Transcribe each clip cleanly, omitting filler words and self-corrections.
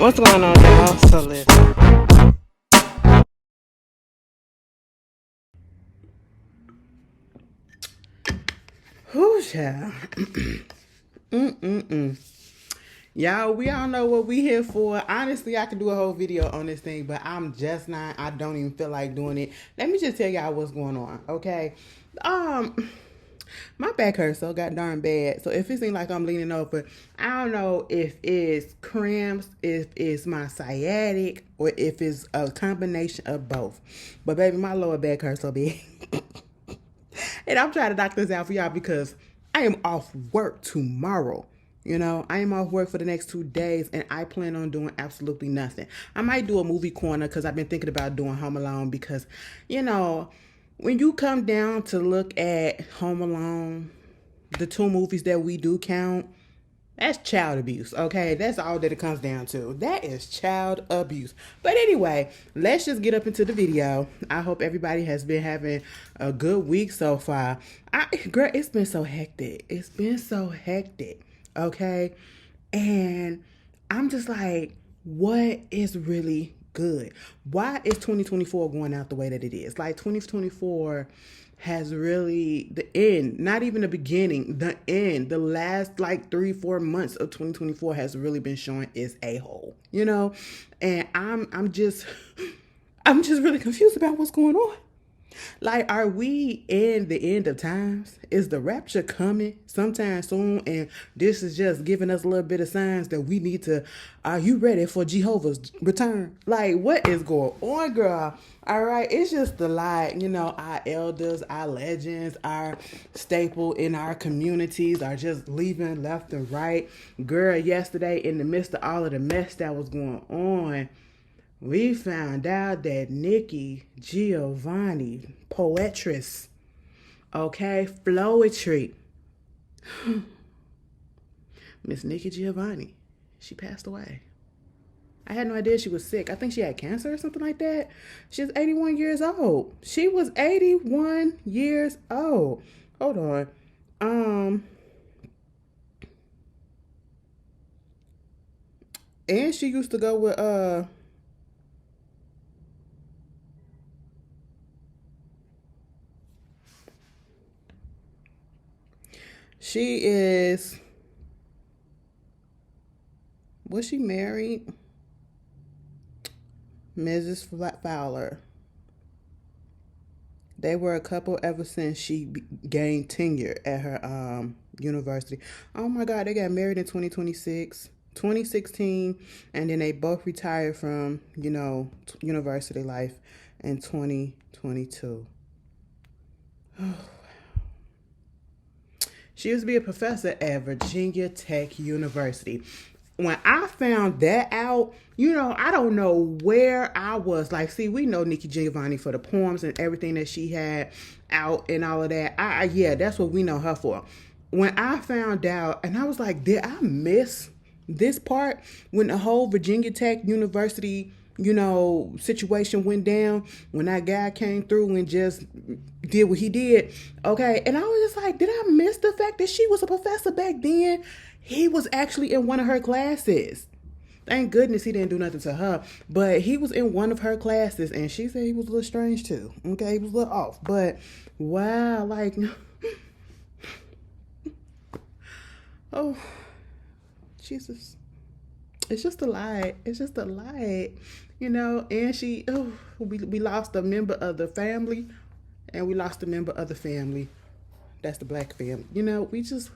What's going on, y'all? So listen. Who's child? Y'all, we all know what we here for. Honestly, I could do a whole video on this thing, but I'm just not. I don't even feel like doing it. Let me just tell y'all what's going on, okay? My back hurts so god darn bad. So if it seems like I'm leaning over, I don't know if it's cramps, if it's my sciatic, or if it's a combination of both. But baby, my lower back hurts so bad. And I'm trying to knock this out for y'all because I am off work tomorrow. You know, I am off work for the next 2 days and I plan on doing absolutely nothing. I might do a movie corner because I've been thinking about doing Home Alone because, you know, when you come down to look at Home Alone, the two movies that we do count, that's child abuse, okay? That's all that it comes down to. That is child abuse. But anyway, let's just get up into the video. I hope everybody has been having a good week so far. Girl, it's been so hectic. It's been so hectic, okay? And I'm just like, what is really good? Why is 2024 going out the way that it is? Like 2024 has really the end, not even the beginning, the end. The last like 3-4 months of 2024 has really been showing is a hole, you know? And I'm just I'm just really confused about what's going on. Like, are we in the end of times? Is the rapture coming sometime soon? And this is just giving us a little bit of signs that we need to, are you ready for Jehovah's return? Like, what is going on, girl? All right, it's just the like, you know, our elders, our legends, our staple in our communities are just leaving left and right. Girl, yesterday, in the midst of all of the mess that was going on, we found out that Nikki Giovanni, poetress, okay, flowetry, Miss Nikki Giovanni, she passed away. I had no idea she was sick. I think she had cancer or something like that. She's 81 years old. She was 81 years old. Hold on. And she used to go with she is, was she married? Mrs. Fowler. They were a couple ever since she gained tenure at her university. Oh my God, they got married in 2016, and then they both retired from, you know, university life in 2022. She used to be a professor at Virginia Tech University. When I found that out, you know, I don't know where I was. Like, see, we know Nikki Giovanni for the poems and everything that she had out and all of that. Yeah, that's what we know her for. When I found out, and I was like, did I miss this part when the whole Virginia Tech University, you know, situation went down, when that guy came through and just did what he did? Okay, and I was just like, did I miss the fact that she was a professor back then? He was actually in one of her classes. Thank goodness he didn't do nothing to her, but he was in one of her classes, and she said he was a little strange too. Okay, he was a little off, but wow, like, oh, Jesus. It's just a lie. It's just a lie, you know. And we lost a member of the family, and we lost a member of the family. That's the black family. You know, we just.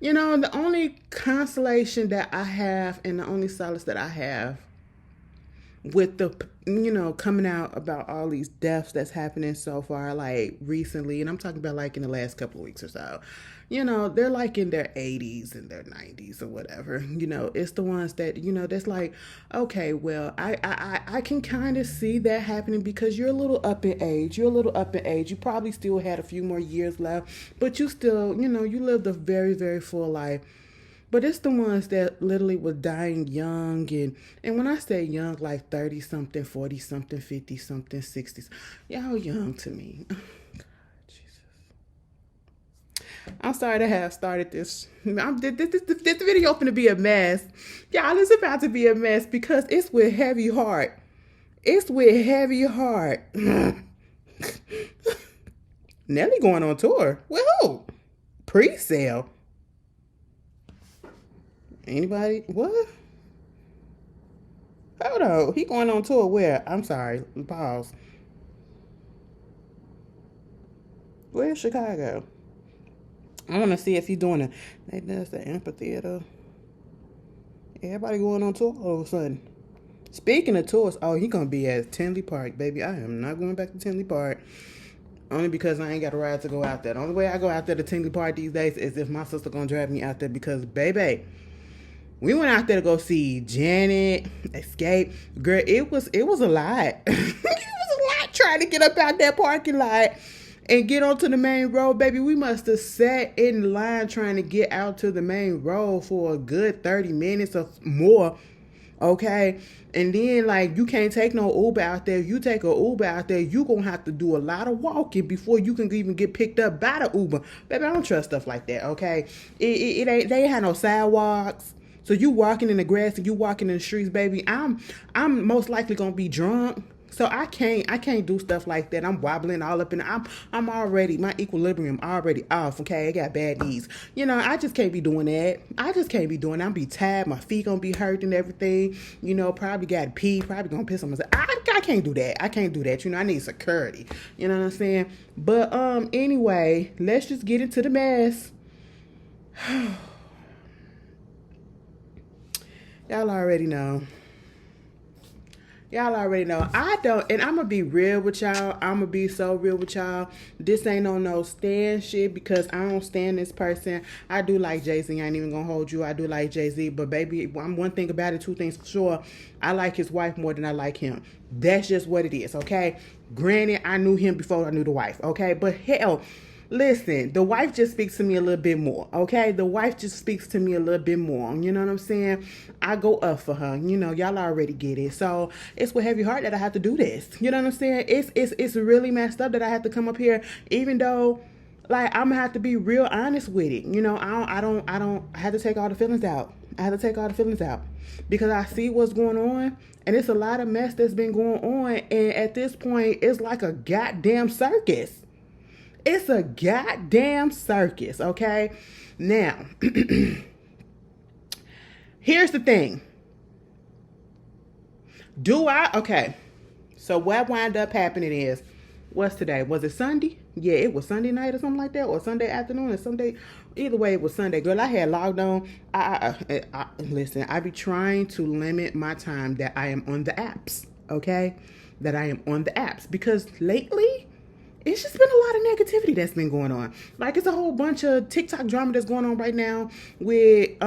You know, the only consolation that I have and the only solace that I have with the, you know, coming out about all these deaths that's happening so far, like recently, and I'm talking about like in the last couple of weeks or so, you know, they're like in their 80s and their 90s or whatever. You know, it's the ones that, you know, that's like, okay, well, I can kind of see that happening because you're a little up in age. You're a little up in age. You probably still had a few more years left, but you still, you know, you lived a very, very full life. But it's the ones that literally was dying young, and when I say young, like 30 something, 40 something, 50 something, 60s. Y'all young to me. God, Jesus. I'm sorry to have started this. This video finna be a mess. Y'all, it's about to be a mess because it's with heavy heart. It's with heavy heart. Nelly going on tour. With who? Pre-sale. Anybody? What? Hold on. He going on tour where? I'm sorry. Pause. Where's Chicago? I want to see if he's doing it. They does the amphitheater. Everybody going on tour all of a sudden. Speaking of tours, oh, he gonna be at Tinley Park, baby. I am not going back to Tinley Park. Only because I ain't got a ride to go out there. The only way I go out there to Tinley Park these days is if my sister gonna drive me out there because, baby, we went out there to go see Janet, Escape. Girl, it was a lot. It was a lot trying to get up out that parking lot and get onto the main road, baby. We must have sat in line trying to get out to the main road for a good 30 minutes or more. Okay, and then like you can't take no Uber out there. You take a Uber out there, you gonna have to do a lot of walking before you can even get picked up by the Uber. Baby, I don't trust stuff like that. Okay, it ain't. They ain't had no sidewalks. So you walking in the grass and you walking in the streets, baby. I'm most likely gonna be drunk. So I can't do stuff like that. I'm wobbling all up in. I'm already, my equilibrium already off. Okay, I got bad knees. You know, I just can't be doing that. I just can't be doing that. I'm be tired. My feet gonna be hurt and everything. You know, probably got to pee. Probably gonna piss on myself. I can't do that. I can't do that. You know, I need security. You know what I'm saying? But anyway, let's just get into the mess. Y'all already know. Y'all already know. I don't, and I'm going to be real with y'all. I'm going to be so real with y'all. This ain't on no stand shit because I don't stand this person. I do like Jay-Z. I ain't even going to hold you. I do like Jay-Z. But baby, I'm one thing about it, two things for sure. I like his wife more than I like him. That's just what it is, okay? Granted, I knew him before I knew the wife, okay? But hell, listen, the wife just speaks to me a little bit more, okay? The wife just speaks to me a little bit more. You know what I'm saying? I go up for her. You know, y'all already get it. So it's with heavy heart that I have to do this. You know what I'm saying? It's really messed up that I have to come up here, even though, like, I'm gonna have to be real honest with it. You know, I have to take all the feelings out. I have to take all the feelings out because I see what's going on, and it's a lot of mess that's been going on. And at this point, it's like a goddamn circus. It's a goddamn circus, okay? Now, here's the thing. Okay, so what wound up happening is, what's today? Was it Sunday? Yeah, it was Sunday night or something like that, or Sunday afternoon or Sunday. Either way, it was Sunday. Girl, I had logged on. Listen, I be trying to limit my time that I am on the apps, okay? That I am on the apps because lately, it's just been a lot of negativity that's been going on. Like, it's a whole bunch of TikTok drama that's going on right now with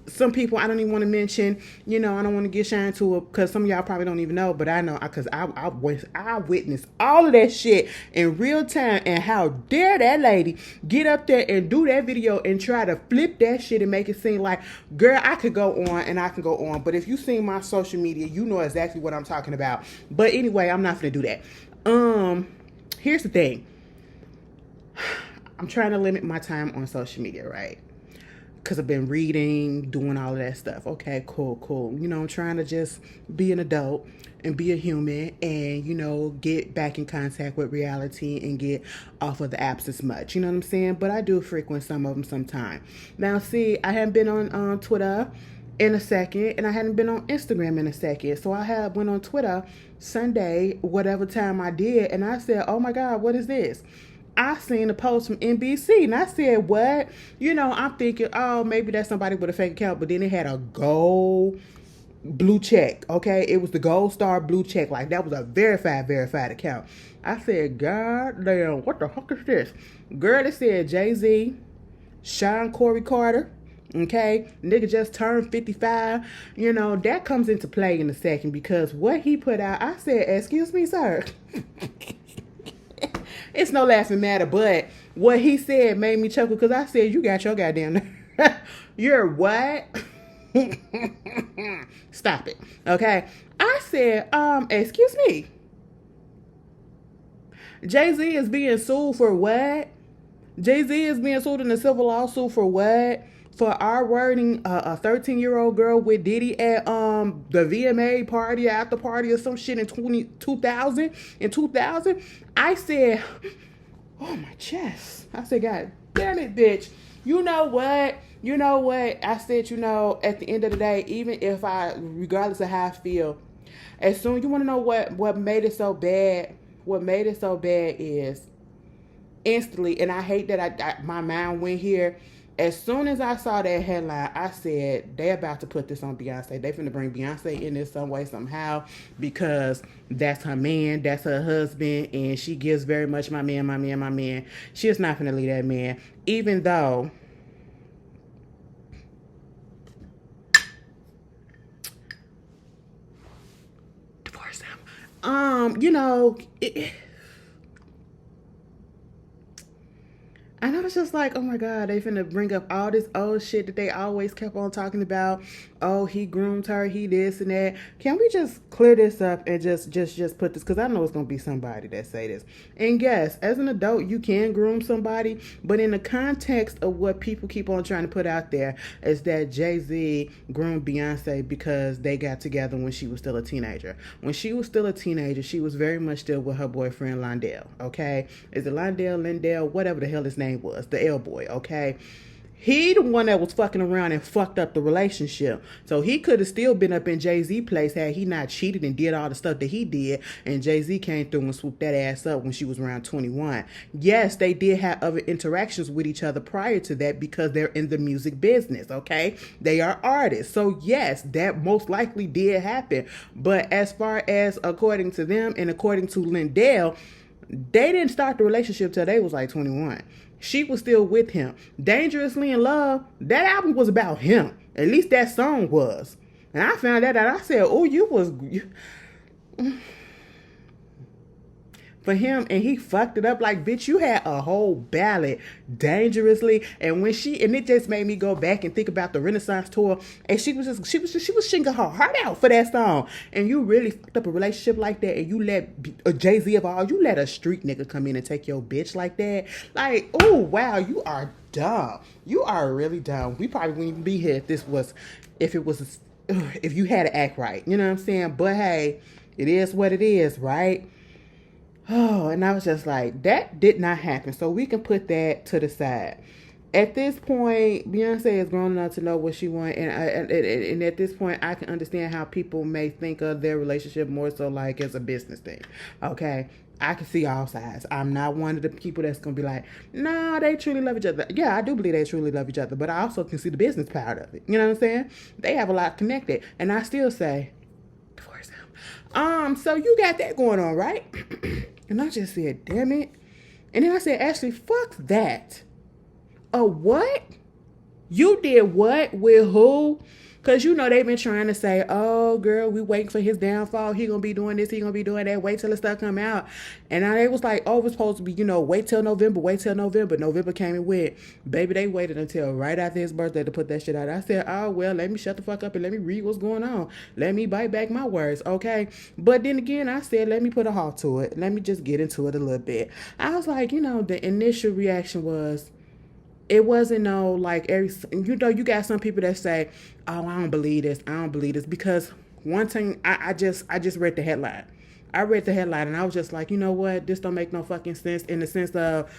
some people I don't even want to mention. You know, I don't want to get shine to it because some of y'all probably don't even know, but I know because I witnessed all of that shit in real time. And how dare that lady get up there and do that video and try to flip that shit and make it seem like, girl, I could go on and I can go on. But if you seen my social media, you know exactly what I'm talking about. But anyway, I'm not gonna do that. Here's the thing. I'm trying to limit my time on social media, right? Because I've been reading, doing all of that stuff. Okay, cool. You know, I'm trying to just be an adult and be a human and, you know, get back in contact with reality and get off of the apps as much. You know what I'm saying? But I do frequent some of them sometime. Now, see, I haven't been on Twitter in a second, and I hadn't been on Instagram in a second. So I went on Twitter Sunday, whatever time I did, and I said, oh my God, what is this? I seen a post from NBC, and I said, what? You know, I'm thinking, oh, maybe that's somebody with a fake account, but then it had a gold blue check, okay? It was the gold star blue check. Like, that was a verified account. I said, God damn, what the fuck is this? Girl, it said Jay-Z, Sean Corey Carter, okay? Nigga just turned 55. You know, that comes into play in a second because what he put out, I said, excuse me, sir. It's no laughing matter, but what he said made me chuckle because I said, you got your goddamn you're what? Stop it. Okay. I said, excuse me. Jay-Z is being sued for what? Jay-Z is being sued in a civil lawsuit for what? For R-wording a 13-year-old girl with Diddy at the VMA party, after party or some shit in 2000. In 2000, I said, oh, my chest. I said, God damn it, bitch. You know what? You know what? I said, you know, at the end of the day, even if regardless of how I feel, as soon, you want to know what made it so bad? What made it so bad is instantly, and I hate that my mind went here. As soon as I saw that headline, I said, they about to put this on Beyonce. They finna bring Beyonce in this some way, somehow, because that's her man, that's her husband, and she gives very much my man, my man, my man. She is not finna leave that man, even though divorce him. You know, and I was just like, oh my God, they finna bring up all this old shit that they always kept on talking about. Oh, he groomed her, he this and that. Can we just clear this up and just put this? Because I know it's gonna be somebody that say this. And yes, as an adult, you can groom somebody, but in the context of what people keep on trying to put out there is that Jay-Z groomed Beyonce because they got together when she was still a teenager. When she was still a teenager, she was very much still with her boyfriend Londell. Okay, is it Lindell, whatever the hell his name was, the L boy, okay? He the one that was fucking around and fucked up the relationship. So he could have still been up in Jay-Z place had he not cheated and did all the stuff that he did, and Jay-Z came through and swooped that ass up when she was around 21. Yes, they did have other interactions with each other prior to that because they're in the music business, okay? They are artists. So yes, that most likely did happen. But as far as according to them and according to Lindell, they didn't start the relationship till they was like 21. She was still with him. Dangerously in Love, that album was about him. At least that song was. And I found that out. I said, oh, for him, and he fucked it up. Like, bitch, you had a whole ballad, Dangerously, and it just made me go back and think about the Renaissance tour, and she was singing her heart out for that song. And you really fucked up a relationship like that, and you let a Jay-Z of all, you let a street nigga come in and take your bitch like that. Like, oh wow, you are dumb. You are really dumb. We probably wouldn't even be here if you had to act right. You know what I'm saying? But hey, it is what it is, right? Oh, and I was just like, that did not happen. So we can put that to the side. At this point, Beyonce is grown enough to know what she wants, and at this point, I can understand how people may think of their relationship more so like as a business thing. Okay, I can see all sides. I'm not one of the people that's gonna be like, nah, they truly love each other. Yeah, I do believe they truly love each other, but I also can see the business part of it. You know what I'm saying? They have a lot connected, and I still say, divorce him. So you got that going on, right? And I just said, damn it. And then I said, Ashley, fuck that. A what? You did what? With who? Because, you know, they've been trying to say, oh, girl, we waiting for his downfall. He going to be doing this. He going to be doing that. Wait till the stuff come out. And now they was like, oh, it's supposed to be, you know, wait till November. November came and went. Baby, they waited until right after his birthday to put that shit out. I said, oh, well, let me shut the fuck up and let me read what's going on. Let me bite back my words, okay? But then again, I said, let me put a halt to it. Let me just get into it a little bit. I was like, you know, the initial reaction was, it wasn't no like you got some people that say, oh, I don't believe this because one thing I just read the headline. I read the headline and I was just like, you know what, this don't make no fucking sense, in the sense of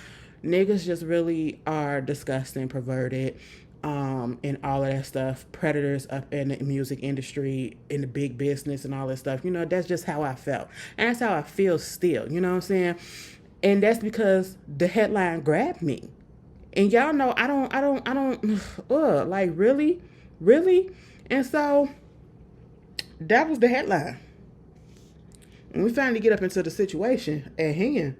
niggas just really are disgusting, perverted, and all of that stuff, predators up in the music industry, in the big business and all that stuff. You know, that's just how I felt, and that's how I feel still, you know what I'm saying? And that's because the headline grabbed me. And y'all know I don't like really? And so that was the headline. And we finally get up into the situation at hand.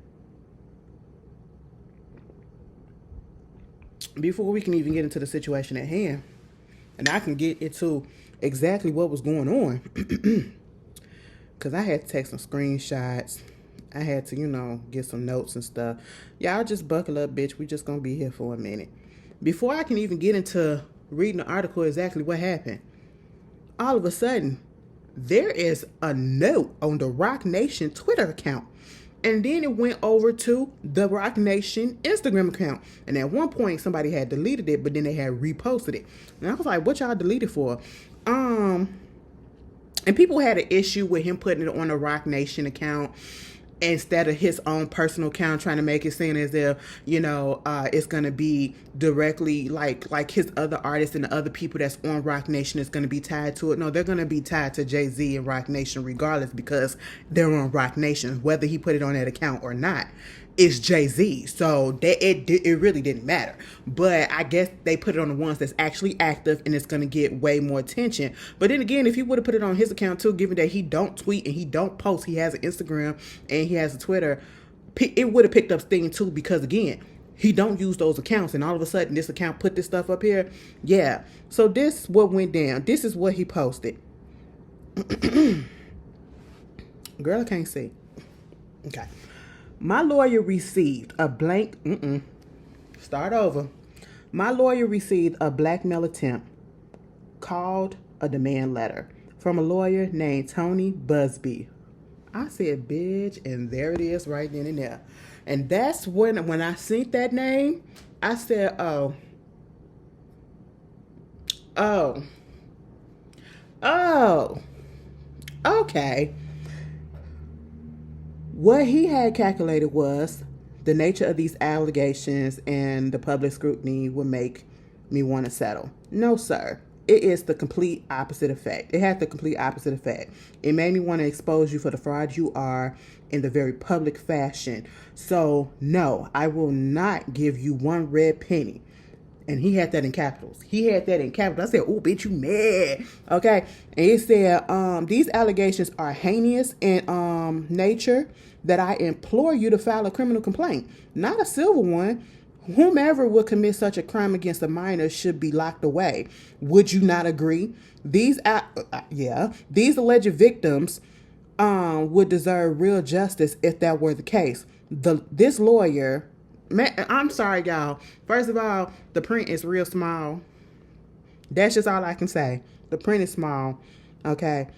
Before we can even get into the situation at hand, and I can get into exactly what was going on, because I had to take some screenshots. I had to, you know, get some notes and stuff. Y'all just buckle up, bitch. We just gonna be here for a minute. Before I can even get into reading the article exactly what happened, all of a sudden, there is a note on the Rock Nation Twitter account And then it went over to the Rock Nation Instagram account. And at one point somebody had deleted it, but then they had reposted it. And I was like, what y'all deleted for? And people had an issue with him putting it on the Rock Nation account instead of his own personal account, trying to make it seem as if, it's going to be directly like his other artists and the other people that's on Rock Nation is going to be tied to it. No, they're going to be tied to Jay-Z and Rock Nation regardless, because they're on Rock Nation, whether he put it on that account or not. It's Jay-Z, so it really didn't matter. But I guess they put it on the ones that's actually active, and it's going to get way more attention. But then again, if he would have put it on his account too, given that he don't tweet and he don't post, he has an Instagram and he has a Twitter, it would have picked up steam too, because again, he don't use those accounts, and all of a sudden this account put this stuff up here. Yeah, so this is what went down. This is what he posted. Girl, I can't see. Okay. My lawyer received a blank. Start over. My lawyer received a blackmail attempt called a demand letter from a lawyer named Tony Busby. I said, bitch, and there it is right then and there. And that's when I seen that name, I said, oh, okay. What he had calculated was the nature of these allegations and the public scrutiny would make me want to settle. No, sir. It is the complete opposite effect. It had the complete opposite effect. It made me want to expose you for the fraud you are in the very public fashion. So, no, I will not give you one red penny. And he had that in capitals. I said, oh, bitch, you mad. Okay. And he said, these allegations are heinous in nature, that I implore you to file a criminal complaint, not a civil one. Whomever would commit such a crime against a minor should be locked away. Would you not agree? These alleged victims would deserve real justice if that were the case. This lawyer... Man, I'm sorry, y'all. First of all, the print is real small. That's just all I can say. The print is small. Okay.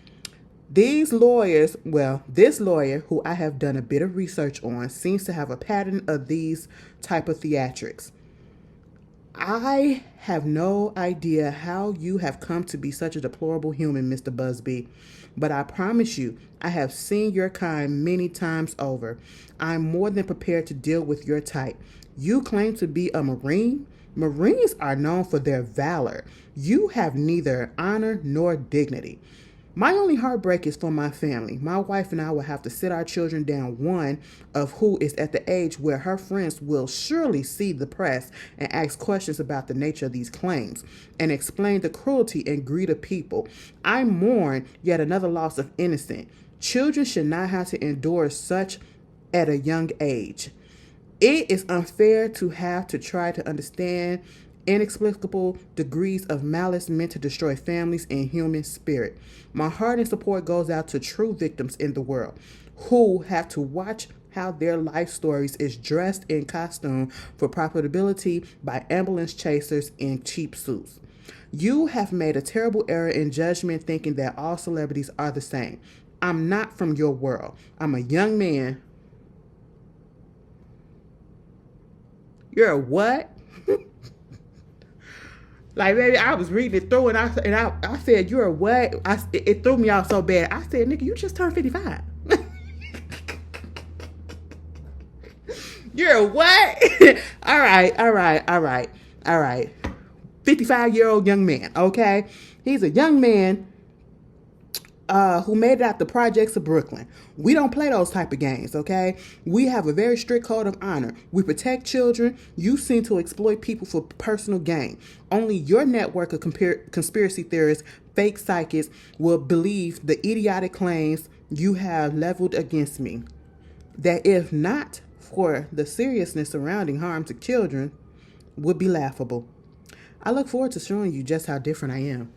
This lawyer, who I have done a bit of research on, seems to have a pattern of these type of theatrics. I have no idea how you have come to be such a deplorable human, Mr. Busby, but I promise you, I have seen your kind many times over. I'm more than prepared to deal with your type. You claim to be a Marine? Marines are known for their valor. You have neither honor nor dignity. My only heartbreak is for my family. My wife and I will have to sit our children down, one of who is at the age where her friends will surely see the press and ask questions about the nature of these claims and explain the cruelty and greed of people. I mourn yet another loss of innocence. Children should not have to endure such at a young age. It is unfair to have to try to understand inexplicable degrees of malice meant to destroy families and human spirit. My heart and support goes out to true victims in the world who have to watch how their life stories is dressed in costume for profitability by ambulance chasers in cheap suits. You have made a terrible error in judgment thinking that all celebrities are the same. I'm not from your world. I'm a young man. You're a what? Like, baby, I was reading it through, and I said, you're a what? It threw me off so bad. I said, nigga, you just turned 55. You're a what? All right. 55-year-old young man, okay? He's a young man who made it out the projects of Brooklyn. We don't play those type of games, okay? We have a very strict code of honor. We protect children. You seem to exploit people for personal gain. Only your network of conspiracy theorists, fake psychics, will believe the idiotic claims you have leveled against me. That if not for the seriousness surrounding harm to children, would be laughable. I look forward to showing you just how different I am.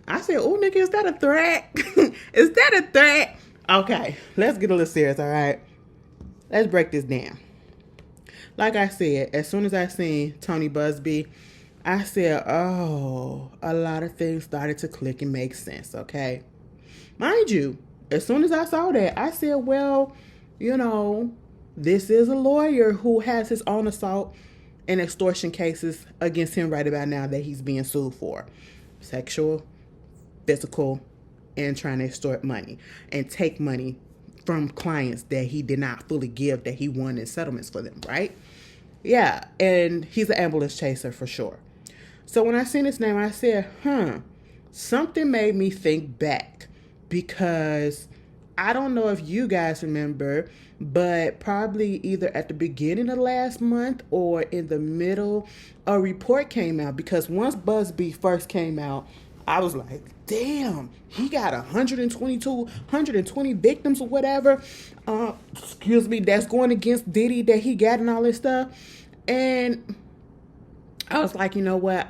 I said, oh, nigga, is that a threat? Is that a threat? Okay, let's get a little serious, all right? Let's break this down. Like I said, as soon as I seen Tony Busby, I said, oh, a lot of things started to click and make sense, okay? Mind you, as soon as I saw that, I said, well, you know, this is a lawyer who has his own assault and extortion cases against him right about now that he's being sued for sexual, physical, and trying to extort money and take money from clients that he did not fully give, that he won in settlements for them, right? Yeah, and he's an ambulance chaser for sure. So when I seen his name, I said, something made me think back, because I don't know if you guys remember, but probably either at the beginning of last month or in the middle, a report came out, because once Busby first came out, I was like, damn, he got 120 victims or whatever. That's going against Diddy that he got and all this stuff. And I was like, you know what?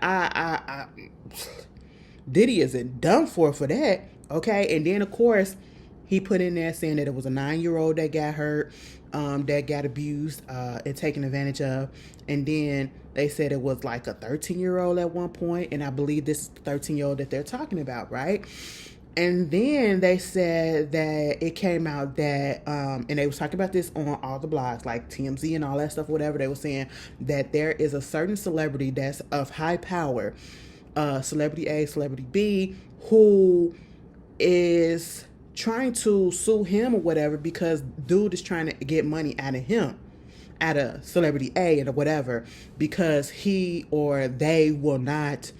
Diddy isn't done for that. Okay. And then of course he put in there saying that it was a 9-year-old that got hurt, that got abused, and taken advantage of. And then they said it was like a 13-year-old at one point, and I believe this 13-year-old that they're talking about, right? And then they said that it came out that, and they was talking about this on all the blogs, like TMZ and all that stuff, whatever. They were saying that there is a certain celebrity that's of high power, celebrity A, celebrity B, who is trying to sue him or whatever, because dude is trying to get money out of him, out of celebrity A or whatever, because he or they will not,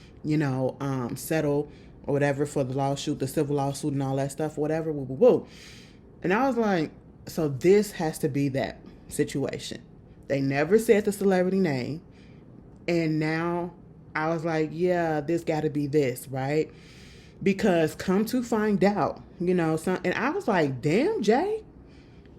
settle or whatever for the lawsuit, the civil lawsuit and all that stuff, whatever, woo, woo, woo. And I was like, so this has to be that situation. They never said the celebrity name. And now I was like, yeah, this got to be this, right? Because come to find out, and I was like, damn, Jay,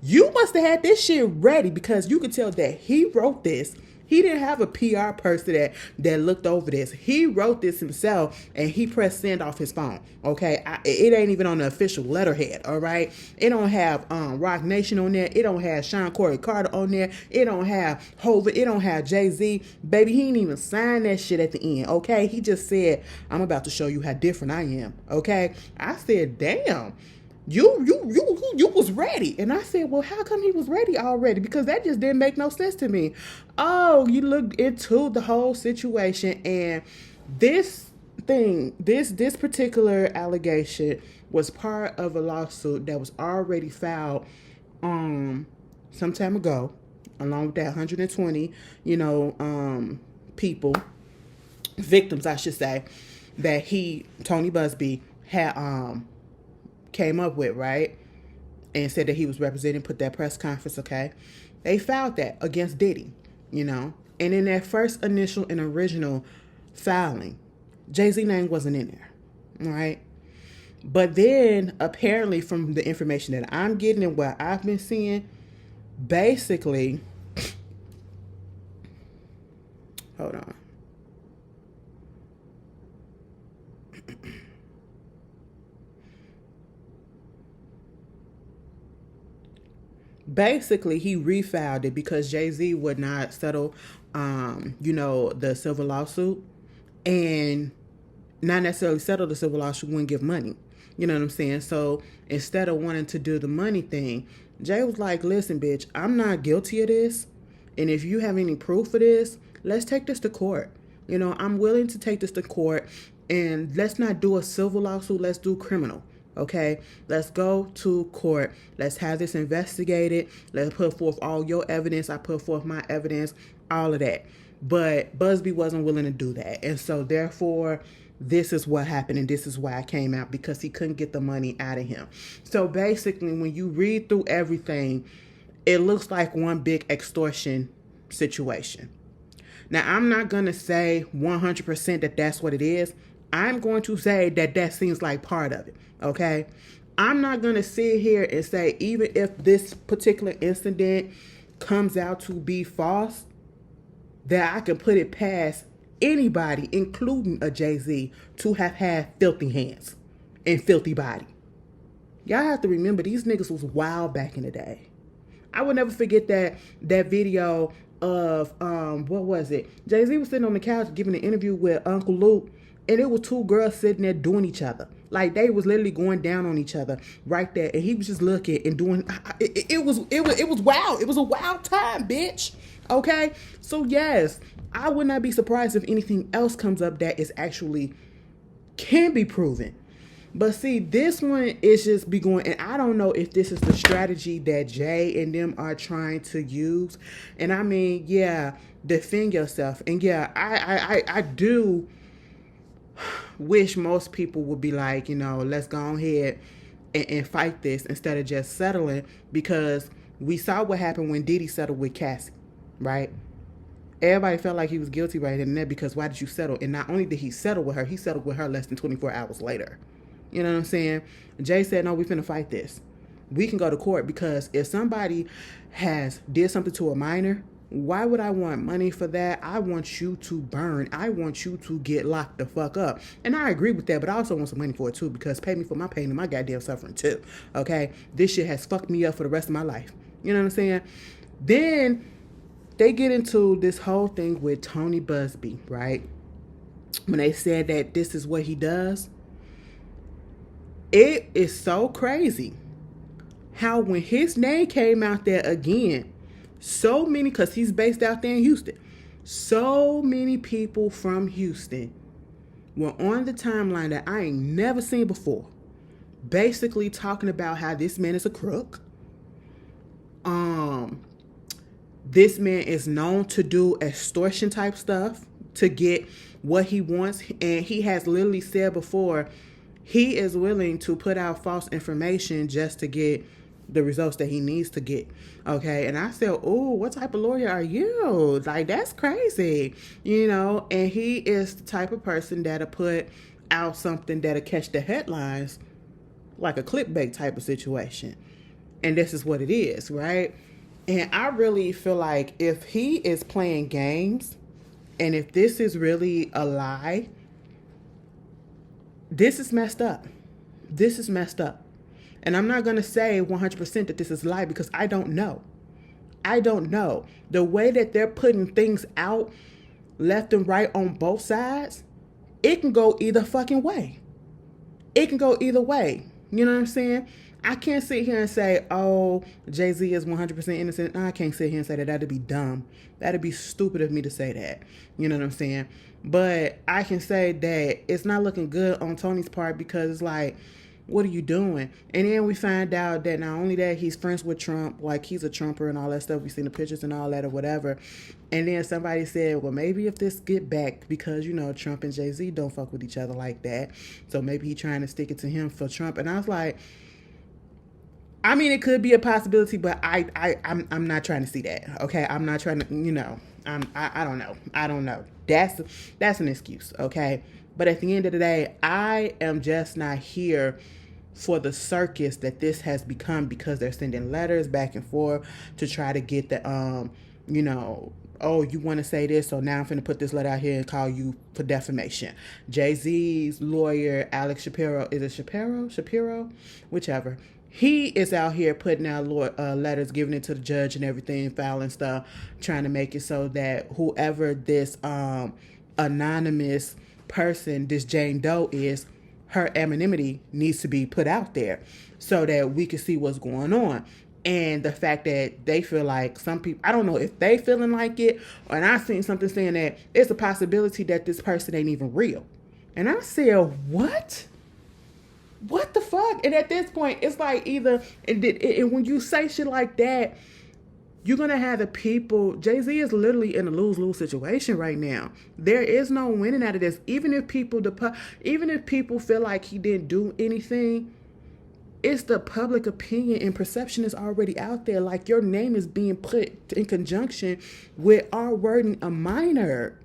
you must have had this shit ready, because you could tell that he wrote this. He didn't have a PR person that looked over this. He wrote this himself, and he pressed send off his phone. Okay, it ain't even on the official letterhead. All right, it don't have Rock Nation on there. It don't have Sean Corey Carter on there. It don't have Hova. It don't have Jay-Z. Baby, he didn't even sign that shit at the end. Okay, he just said, "I'm about to show you how different I am." Okay, I said, "Damn." You was ready. And I said, well, how come he was ready already? Because that just didn't make no sense to me. Oh, you looked into the whole situation, and this particular allegation was part of a lawsuit that was already filed some time ago, along with that 120, people, victims, I should say, that Tony Busby, had came up with, right? And said that he was representing, put that press conference, okay? They filed that against Diddy, And in that first initial and original filing, Jay-Z name wasn't in there, all right? But then, apparently, from the information that I'm getting and what I've been seeing, basically, hold on. Basically, he refiled it because Jay-Z would not settle, the civil lawsuit, and not necessarily settle the civil lawsuit, wouldn't give money. You know what I'm saying? So instead of wanting to do the money thing, Jay was like, listen, bitch, I'm not guilty of this. And if you have any proof of this, let's take this to court. I'm willing to take this to court, and let's not do a civil lawsuit. Let's do criminal. Okay, let's go to court. Let's have this investigated. Let's put forth all your evidence. I put forth my evidence, all of that. But Busby wasn't willing to do that. And so therefore, this is what happened, and this is why I came out, because he couldn't get the money out of him. So basically, when you read through everything, it looks like one big extortion situation. Now, I'm not going to say 100% that that's what it is. I'm going to say that seems like part of it, okay? I'm not going to sit here and say, even if this particular incident comes out to be false, that I can put it past anybody, including a Jay-Z, to have had filthy hands and filthy body. Y'all have to remember, these niggas was wild back in the day. I will never forget that video of, what was it? Jay-Z was sitting on the couch giving an interview with Uncle Luke, and it was two girls sitting there doing each other. Like they was literally going down on each other right there, and he was just looking and doing. It was wild. It was a wild time, bitch. Okay, so yes, I would not be surprised if anything else comes up that is actually can be proven. But see, this one is just be going, and I don't know if this is the strategy that Jay and them are trying to use. And I mean, yeah, defend yourself. And yeah, I do wish most people would be like, let's go ahead and fight this instead of just settling, because we saw what happened when Diddy settled with Cassie, right? Everybody felt like he was guilty right then and there, because why did you settle? And not only did he settle with her, he settled with her less than 24 hours later. You know what I'm saying? Jay said, no, we finna fight this. We can go to court, because if somebody has did something to a minor, why would I want money for that? I want you to burn. I want you to get locked the fuck up. And I agree with that, but I also want some money for it too, because pay me for my pain and my goddamn suffering too. Okay? This shit has fucked me up for the rest of my life. You know what I'm saying? Then they get into this whole thing with Tony Busby, right? When they said that this is what he does. It is so crazy how when his name came out there again, so many, because he's based out there in Houston, so many people from Houston were on the timeline that I ain't never seen before, basically talking about how this man is a crook. This man is known to do extortion type stuff to get what he wants, and he has literally said before, he is willing to put out false information just to get the results that he needs to get. Okay. And I said, oh, what type of lawyer are you? Like, that's crazy, and he is the type of person that'll put out something that'll catch the headlines, like a clickbait type of situation. And this is what it is, right? And I really feel like if he is playing games, and if this is really a lie, this is messed up. This is messed up. And I'm not going to say 100% that this is a lie, because I don't know. I don't know. The way that they're putting things out left and right on both sides, it can go either fucking way. It can go either way. You know what I'm saying? I can't sit here and say, oh, Jay-Z is 100% innocent. No, I can't sit here and say that. That'd be dumb. That'd be stupid of me to say that. You know what I'm saying? But I can say that it's not looking good on Tony's part, because it's like, what are you doing? And then we find out that not only that, he's friends with Trump, like he's a Trumper and all that stuff. We've seen the pictures and all that or whatever. And then somebody said, well, maybe if this get back, because, Trump and Jay-Z don't fuck with each other like that. So maybe he's trying to stick it to him for Trump. And I was like, I mean, it could be a possibility, but I'm not trying to see that. Okay. I'm not trying to, I don't know. I don't know. That's an excuse. Okay. But at the end of the day, I am just not here for the circus that this has become, because they're sending letters back and forth to try to get the, oh, you want to say this, so now I'm finna put this letter out here and call you for defamation. Jay-Z's lawyer, Alex Shapiro, is it Shapiro? Whichever. He is out here putting out letters, giving it to the judge and everything, filing stuff, trying to make it so that whoever this anonymous person, this Jane Doe is, her anonymity needs to be put out there so that we can see what's going on. And the fact that they feel like some people, I don't know if they feeling like it, and I seen something saying that it's a possibility that this person ain't even real. And I said, what? What the fuck? And at this point, it's like either, and when you say shit like that, you're going to have the people, Jay-Z is literally in a lose-lose situation right now. There is no winning out of this. Even if people feel like he didn't do anything, it's the public opinion and perception is already out there. Like, your name is being put in conjunction with R-wording a minor.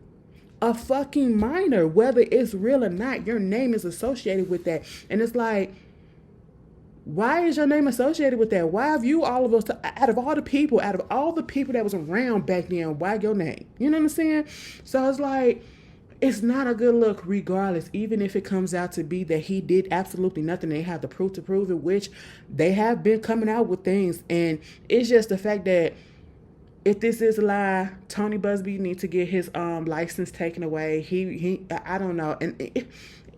A fucking minor. Whether it's real or not, your name is associated with that. And it's like, why is your name associated with that? Why have you, all of us, out of all the people that was around back then, why your name? You know what I'm saying? So it's like, it's not a good look regardless, even if it comes out to be that he did absolutely nothing. They have the proof to prove it, which they have been coming out with things. And it's just the fact that if this is a lie, Tony Busby needs to get his license taken away. He I don't know. And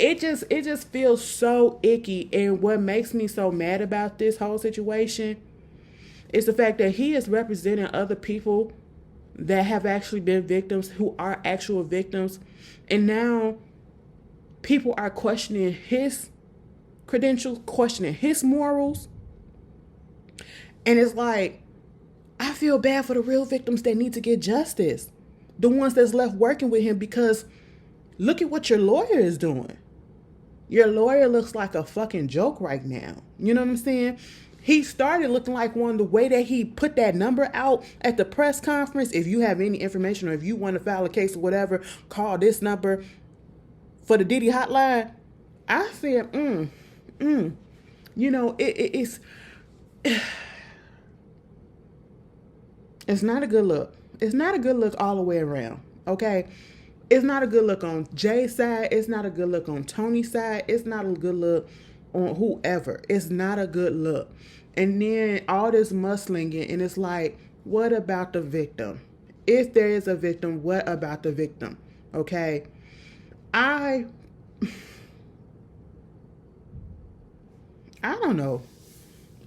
it just feels so icky. And what makes me so mad about this whole situation is the fact that he is representing other people that have actually been victims, who are actual victims, and now people are questioning his credentials, questioning his morals. And it's like, I feel bad for the real victims that need to get justice, the ones that's left working with him, because look at what your lawyer is doing. Your lawyer looks like a fucking joke right now. You know what I'm saying? He started looking like one, the way that he put that number out at the press conference. If you have any information, or if you want to file a case or whatever, call this number for the Diddy hotline. I said, you know, it's it's not a good look. It's not a good look all the way around. Okay. It's not a good look on Jay's side. It's not a good look on Tony's side. It's not a good look on whoever. It's not a good look. And then all this muscling, and it's like, what about the victim? If there is a victim, what about the victim? Okay. I don't know.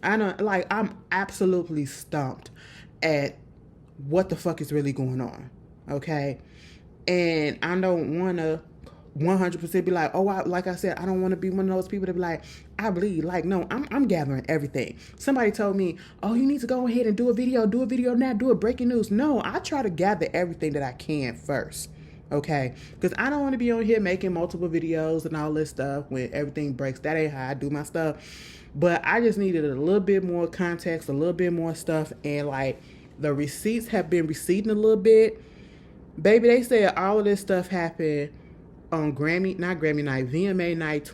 I'm absolutely stumped at what the fuck is really going on. Okay. And I don't want to 100% be like, oh, like I said, I don't want to be one of those people that be like, I bleed. Like, no, I'm gathering everything. Somebody told me, oh, you need to go ahead and do a video now, do a breaking news. No, I try to gather everything that I can first. Okay, because I don't want to be on here making multiple videos and all this stuff when everything breaks. That ain't how I do my stuff. But I just needed a little bit more context, a little bit more stuff. And like, the receipts have been receding a little bit. Baby, they said all of this stuff happened on VMA night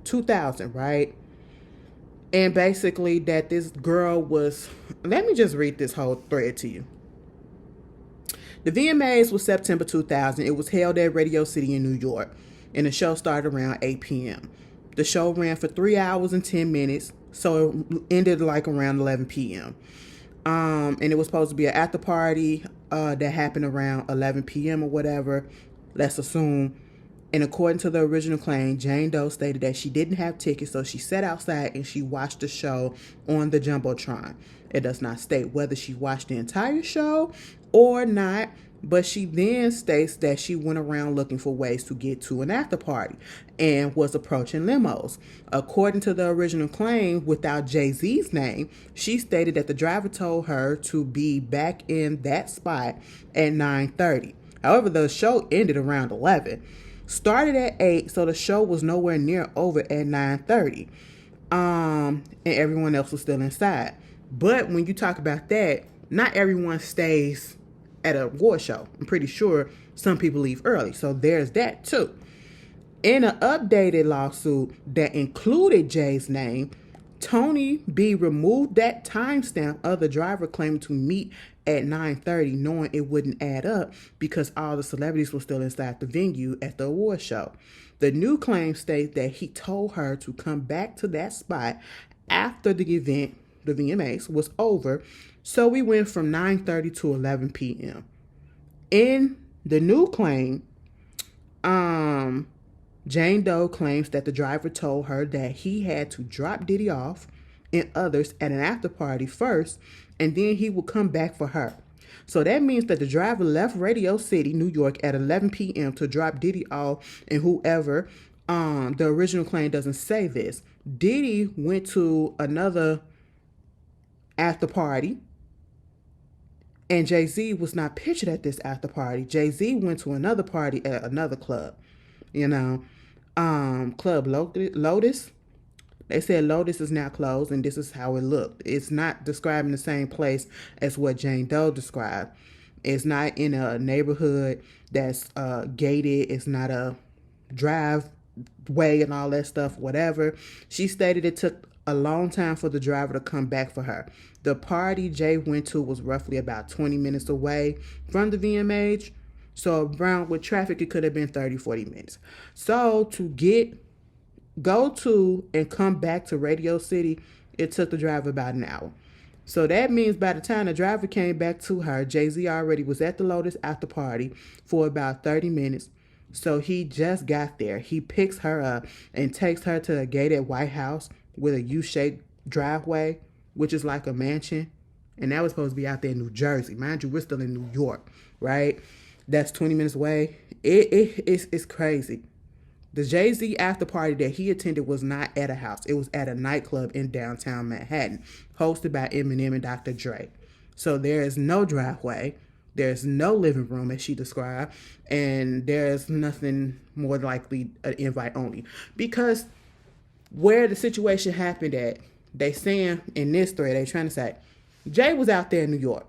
2000, right? And basically that this girl was, let me just read this whole thread to you. The VMAs was September 2000. It was held at Radio City in New York, and the show started around 8 p.m. The show ran for 3 hours and 10 minutes, so it ended like around 11 p.m. And it was supposed to be an after party that happened around 11 p.m. or whatever, let's assume. And according to the original claim, Jane Doe stated that she didn't have tickets, so she sat outside and she watched the show on the Jumbotron. It does not state whether she watched the entire show or not, but she then states that she went around looking for ways to get to an after party and was approaching limos. According to the original claim, without Jay-Z's name, she stated that the driver told her to be back in that spot at 9:30. However, the show ended around 11. Started at 8, so the show was nowhere near over at 9:30. And everyone else was still inside. But when you talk about that, not everyone stays at a award show. I'm pretty sure some people leave early. So there's that too. In an updated lawsuit that included Jay's name, Tony B removed that timestamp of the driver claiming to meet at 9:30, knowing it wouldn't add up because all the celebrities were still inside the venue at the award show. The new claim states that he told her to come back to that spot after the event, the VMAs, was over. So we went from 9:30 to 11 p.m. In the new claim, Jane Doe claims that the driver told her that he had to drop Diddy off and others at an after party first, and then he would come back for her. So that means that the driver left Radio City, New York at 11 p.m. to drop Diddy off and whoever. The original claim doesn't say this. Diddy went to another after party, and Jay-Z was not pictured at this after party. Jay-Z went to another party at another club, Club Lotus. They said Lotus is now closed, and this is how it looked. It's not describing the same place as what Jane Doe described. It's not in a neighborhood that's gated. It's not a driveway and all that stuff, whatever. She stated it took a long time for the driver to come back for her. The party Jay went to was roughly about 20 minutes away from the VMH. So around with traffic, it could have been 30, 40 minutes. So to go to and come back to Radio City, it took the driver about an hour. So that means by the time the driver came back to her, Jay-Z already was at the Lotus after party for about 30 minutes. So he just got there. He picks her up and takes her to a gated White House with a U-shaped driveway, which is like a mansion. And that was supposed to be out there in New Jersey. Mind you, we're still in New York, right? That's 20 minutes away. It's crazy. The Jay-Z after party that he attended was not at a house. It was at a nightclub in downtown Manhattan, hosted by Eminem and Dr. Dre. So there is no driveway. There's no living room, as she described, and there's nothing more likely an invite only. Because where the situation happened at, they saying in this thread, they trying to say, Jay was out there in New York.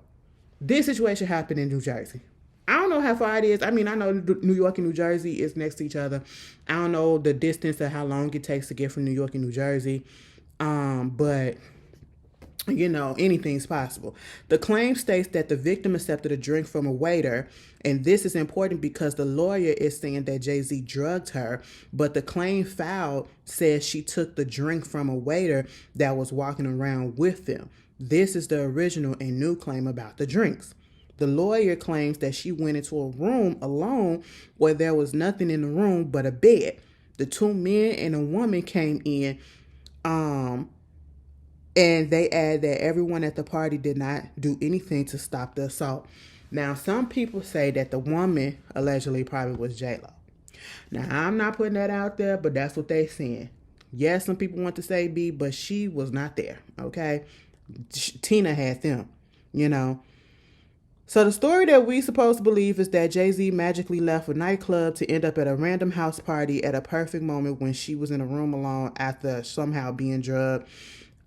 This situation happened in New Jersey. I don't know how far it is. I mean, I know New York and New Jersey is next to each other. I don't know the distance or how long it takes to get from New York and New Jersey. But you know, anything's possible. The claim states that the victim accepted a drink from a waiter, and this is important because the lawyer is saying that Jay-Z drugged her, but the claim filed says she took the drink from a waiter that was walking around with them. This is the original and new claim about the drinks. The lawyer claims that she went into a room alone where there was nothing in the room but a bed. The two men and a woman came in, and they add that everyone at the party did not do anything to stop the assault. Now, some people say that the woman allegedly probably was J-Lo. Now, I'm not putting that out there, but that's what they saying. Yes, some people want to say B, but she was not there, okay? Tina had them, you know. So the story that we supposed to believe is that Jay-Z magically left a nightclub to end up at a random house party at a perfect moment when she was in a room alone after somehow being drugged.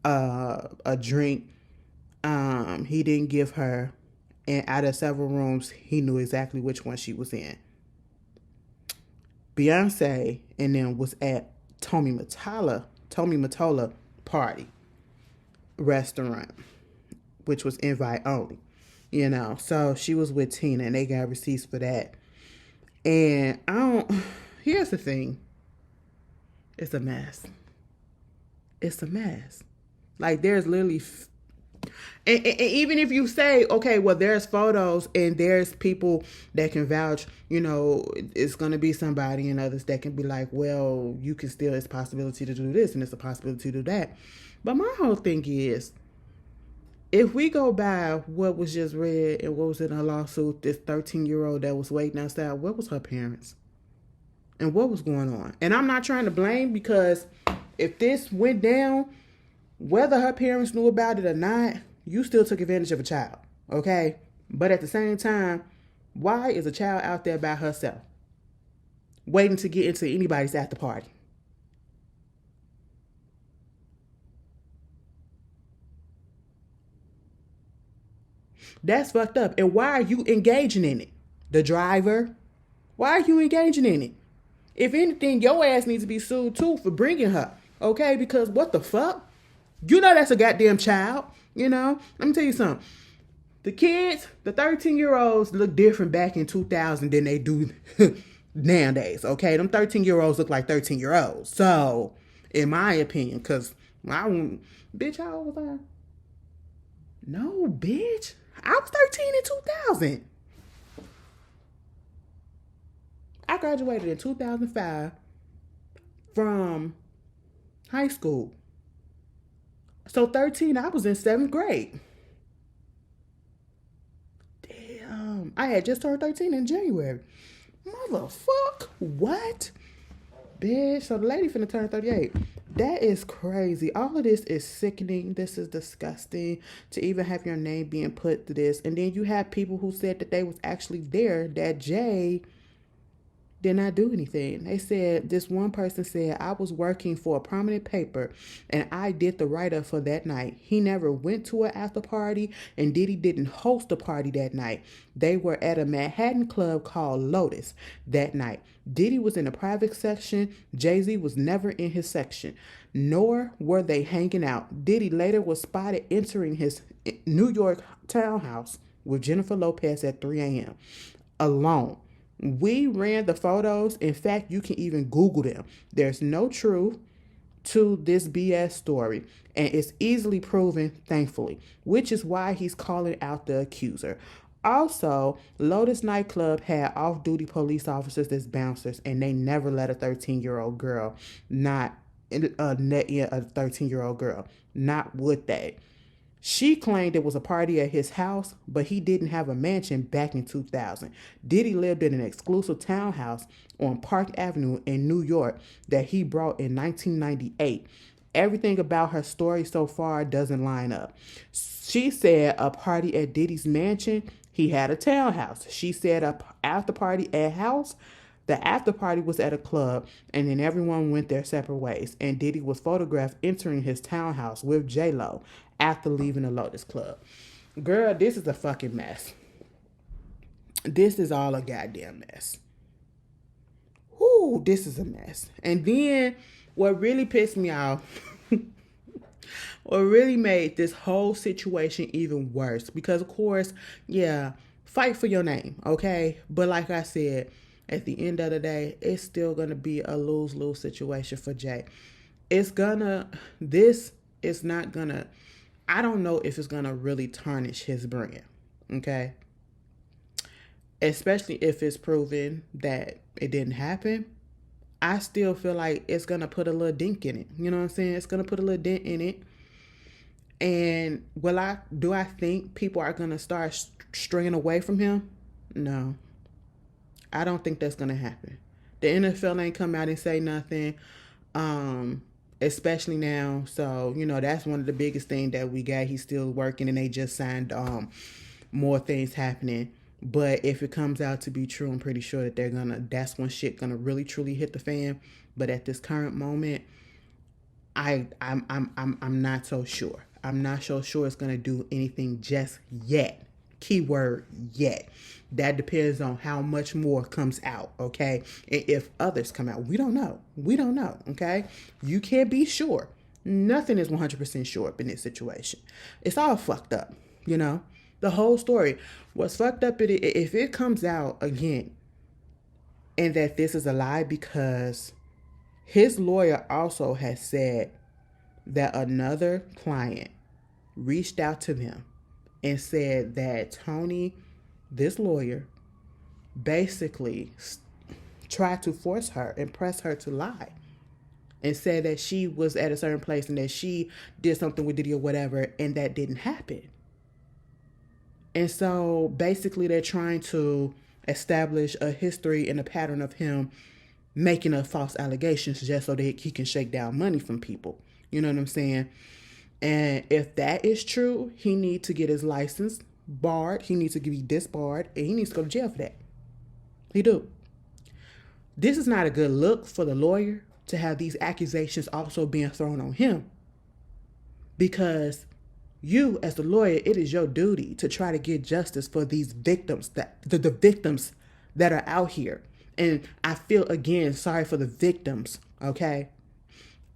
A drink he didn't give her, and out of several rooms he knew exactly which one she was in. Beyonce and them was at Tommy Mottola party restaurant, which was invite only, you know. So she was with Tina and they got receipts for that. And here's the thing, it's a mess. Like, there's literally, and even if you say, okay, well, there's photos and there's people that can vouch, you know, it's going to be somebody and others that can be like, well, you can still, it's a possibility to do this and it's a possibility to do that. But my whole thing is, if we go by what was just read and what was in a lawsuit, this 13-year-old that was waiting outside, what was her parents? And what was going on? And I'm not trying to blame, because if this went down, whether her parents knew about it or not, you still took advantage of a child, okay? But at the same time, why is a child out there by herself, waiting to get into anybody's after party? That's fucked up. And why are you engaging in it? The driver? Why are you engaging in it? If anything, your ass needs to be sued too for bringing her, okay? Because what the fuck? You know that's a goddamn child, you know? Let me tell you something. The kids, the 13-year-olds look different back in 2000 than they do nowadays, okay? Them 13-year-olds look like 13-year-olds. So, in my opinion, because bitch, how old was I? No, bitch. I was 13 in 2000. I graduated in 2005 from high school. So 13, I was in 7th grade. Damn. I had just turned 13 in January. Motherfuck. What? Bitch. So the lady finna turn 38. That is crazy. All of this is sickening. This is disgusting to even have your name being put to this. And then you have people who said that they was actually there, that Jay did not do anything. They said, this one person said, I was working for a prominent paper and I did the write-up for that night. He never went to an after party and Diddy didn't host a party that night. They were at a Manhattan club called Lotus that night. Diddy was in a private section. Jay-Z was never in his section, nor were they hanging out. Diddy later was spotted entering his New York townhouse with Jennifer Lopez at 3 a.m. alone. We ran the photos. In fact, you can even Google them. There's no truth to this BS story, and it's easily proven, thankfully, which is why he's calling out the accuser. Also, Lotus nightclub had off-duty police officers as bouncers, and they never let a 13-year-old girl not net in a 13-year-old girl. Not would they? She claimed it was a party at his house, but he didn't have a mansion back in 2000. Diddy lived in an exclusive townhouse on Park Avenue in New York that he bought in 1998. Everything about her story so far doesn't line up. She said a party at Diddy's mansion, he had a townhouse. She said a after party at house. The after party was at a club, and then everyone went their separate ways. And Diddy was photographed entering his townhouse with J-Lo after leaving the Lotus Club. Girl, this is a fucking mess. This is all a goddamn mess. Whoo, this is a mess. And then what really pissed me off, what really made this whole situation even worse, because of course, yeah, fight for your name, okay? But like I said, at the end of the day, it's still going to be a lose-lose situation for Jay. This is not going to, I don't know if it's going to really tarnish his brand, okay? Especially if it's proven that it didn't happen. I still feel like it's going to put a little dink in it. You know what I'm saying? It's going to put a little dent in it. And do I think people are going to start straying away from him? No. I don't think that's going to happen. The NFL ain't come out and say nothing, especially now. So, that's one of the biggest things that we got. He's still working, and they just signed more things happening. But if it comes out to be true, I'm pretty sure that that's when shit gonna really truly hit the fan. But at this current moment, I'm not so sure. I'm not so sure it's gonna do anything just yet. Keyword yet. That depends on how much more comes out, okay? And if others come out, we don't know. Okay? You can't be sure. Nothing is 100% sure in this situation. It's all fucked up, The whole story. What's fucked up, if it comes out again and that this is a lie, because his lawyer also has said that another client reached out to them and said that Tony, this lawyer, basically tried to force her and press her to lie and said that she was at a certain place and that she did something with Diddy or whatever, and that didn't happen. And so basically they're trying to establish a history and a pattern of him making up false allegations just so that he can shake down money from people. You know what I'm saying? And if that is true, he needs to get his license barred. He needs to be disbarred, and he needs to go to jail for that. He do. This is not a good look for the lawyer to have these accusations also being thrown on him, because you, as the lawyer, it is your duty to try to get justice for these victims, the victims that are out here. And I feel, again, sorry for the victims, okay?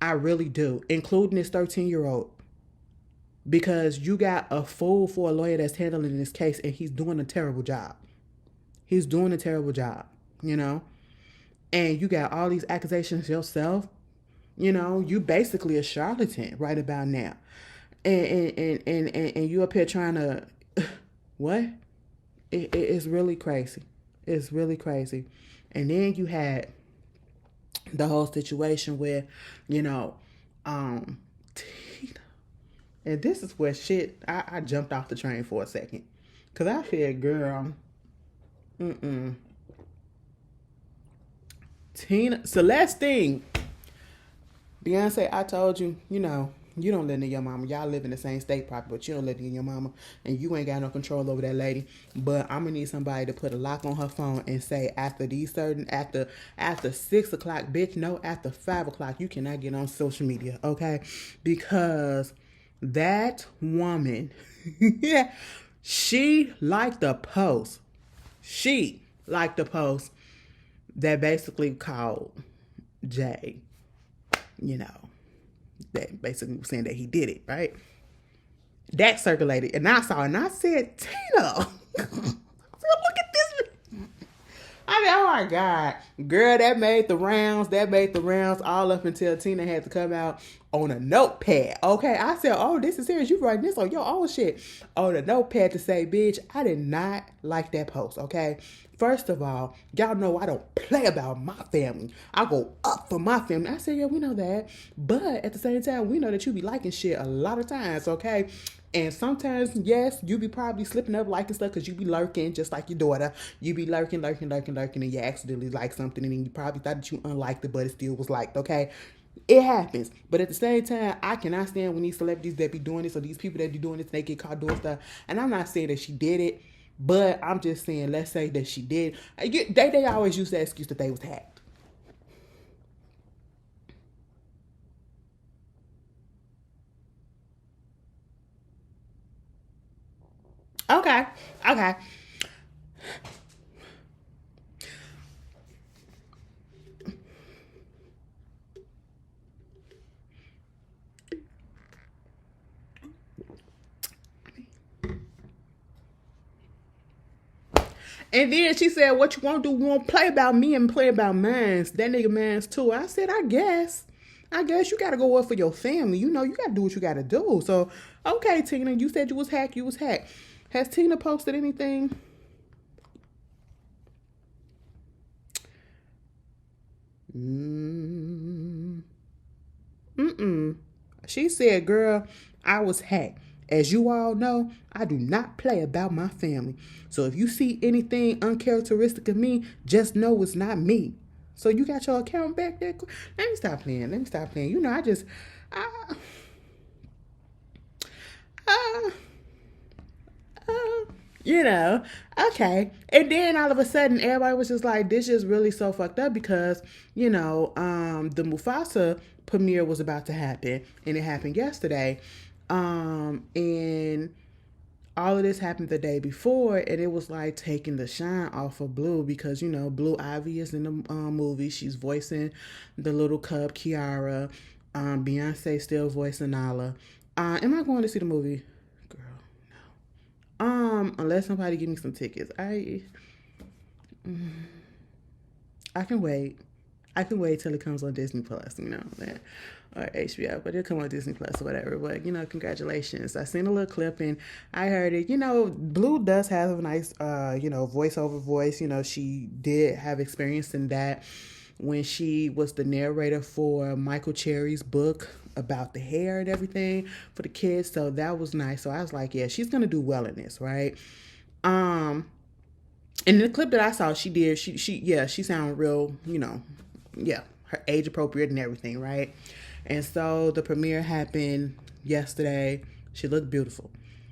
I really do, including this 13-year-old, because you got a fool for a lawyer that's handling this case, and he's doing a terrible job. And you got all these accusations yourself. You basically a charlatan right about now. And you up here trying to what? It's really crazy. It's really crazy. And then you had the whole situation where, Tina, and this is where shit, I jumped off the train for a second. Because I said, girl, Tina, Celestine, Beyonce, I told you, you don't live near your mama. Y'all live in the same state probably, but you don't live near your mama, and you ain't got no control over that lady. But I'm gonna need somebody to put a lock on her phone and say after 6 o'clock, bitch, no, after 5 o'clock, you cannot get on social media, okay? Because that woman, she liked the post. That basically called Jay, that basically was saying that he did it, right? That circulated, and I saw it, and I said, Tina, look at this. I mean, oh my God. Girl, that made the rounds. That made the rounds all up until Tina had to come out on a notepad. Okay. I said, oh, this is serious. You writing this on your own shit. On a notepad to say, bitch, I did not like that post. Okay. First of all, y'all know I don't play about my family. I go up for my family. I said, yeah, we know that. But at the same time, we know that you be liking shit a lot of times, okay? And sometimes, yes, you be probably slipping up liking stuff because you be lurking just like your daughter. You be lurking, and you accidentally like something and then you probably thought that you unliked it, but it still was liked, okay? It happens. But at the same time, I cannot stand when these celebrities that be doing this or these people that be doing this, they get caught doing stuff. And I'm not saying that she did it, but I'm just saying, let's say that she did. They always use that excuse that they was hacked. Okay. Okay. And then she said, what you won't do, won't play about me and play about mines. That nigga mines too. I said, I guess. You gotta go up for your family. You know, you gotta do what you gotta do. So, okay, Tina, you said you was hacked. You was hacked. Has Tina posted anything? Mm-mm. She said, girl, I was hacked. As you all know, I do not play about my family. So if you see anything uncharacteristic of me, just know it's not me. So you got your account back there? Let me stop playing. You know, I, uh, you know, okay. And then all of a sudden, everybody was just like, this is really so fucked up because, you know, the Mufasa premiere was about to happen and it happened yesterday. And all of this happened the day before and it was like taking the shine off of Blue because, you know, Blue Ivy is in the movie. She's voicing the little cub, Kiara. Beyonce still voicing Nala. Am I going to see the movie? Unless somebody give me some tickets. I can wait. I can wait till it comes on Disney Plus, you know, that or HBO, but it'll come on Disney Plus or whatever. But you know, congratulations. I seen a little clip and I heard it. You know, Blue does have a nice you know, voiceover voice. You know, she did have experience in that when she was the narrator for Michael Cherry's book about the hair and everything for the kids. So that was nice. So I was like, yeah, she's gonna do well in this, right? And in the clip that I saw, she did. She sounded real, you know, yeah, her age appropriate and everything, right? And so the premiere happened yesterday. She looked beautiful.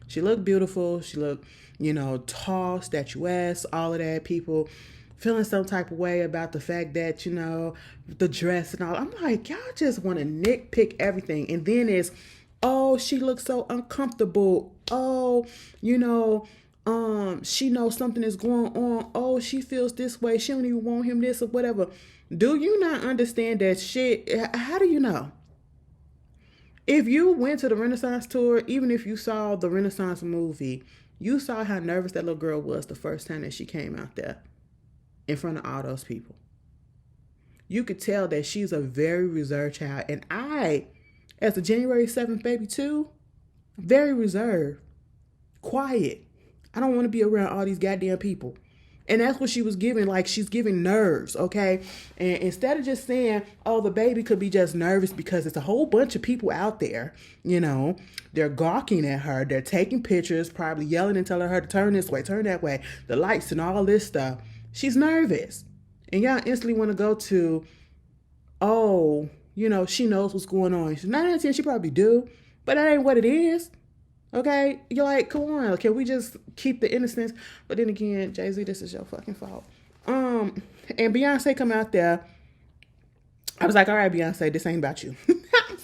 She looked, you know, tall, statuesque, all of that. People feeling some type of way about the fact that, you know, the dress and all. I'm like, y'all just want to nitpick everything. And then it's, oh, she looks so uncomfortable. Oh, you know, she knows something is going on. Oh, she feels this way. She don't even want him this or whatever. Do you not understand that shit? How do you know? If you went to the Renaissance tour, even if you saw the Renaissance movie, you saw how nervous that little girl was the first time that she came out there in front of all those people. You could tell that she's a very reserved child. And I, as a January 7th baby too, very reserved, quiet. I don't want to be around all these goddamn people. And that's what she was giving. Like, she's giving nerves, okay? And instead of just saying, oh, the baby could be just nervous because it's a whole bunch of people out there, you know, they're gawking at her. They're taking pictures, probably yelling and telling her to turn this way, turn that way, the lights and all this stuff. She's nervous. And y'all instantly want to go to, oh, you know, she knows what's going on. She's 9 out of 10, she probably do. But that ain't what it is. Okay? You're like, come on, can we just keep the innocence? But then again, Jay-Z, this is your fucking fault. And Beyonce come out there. I was like, all right, Beyonce, this ain't about you.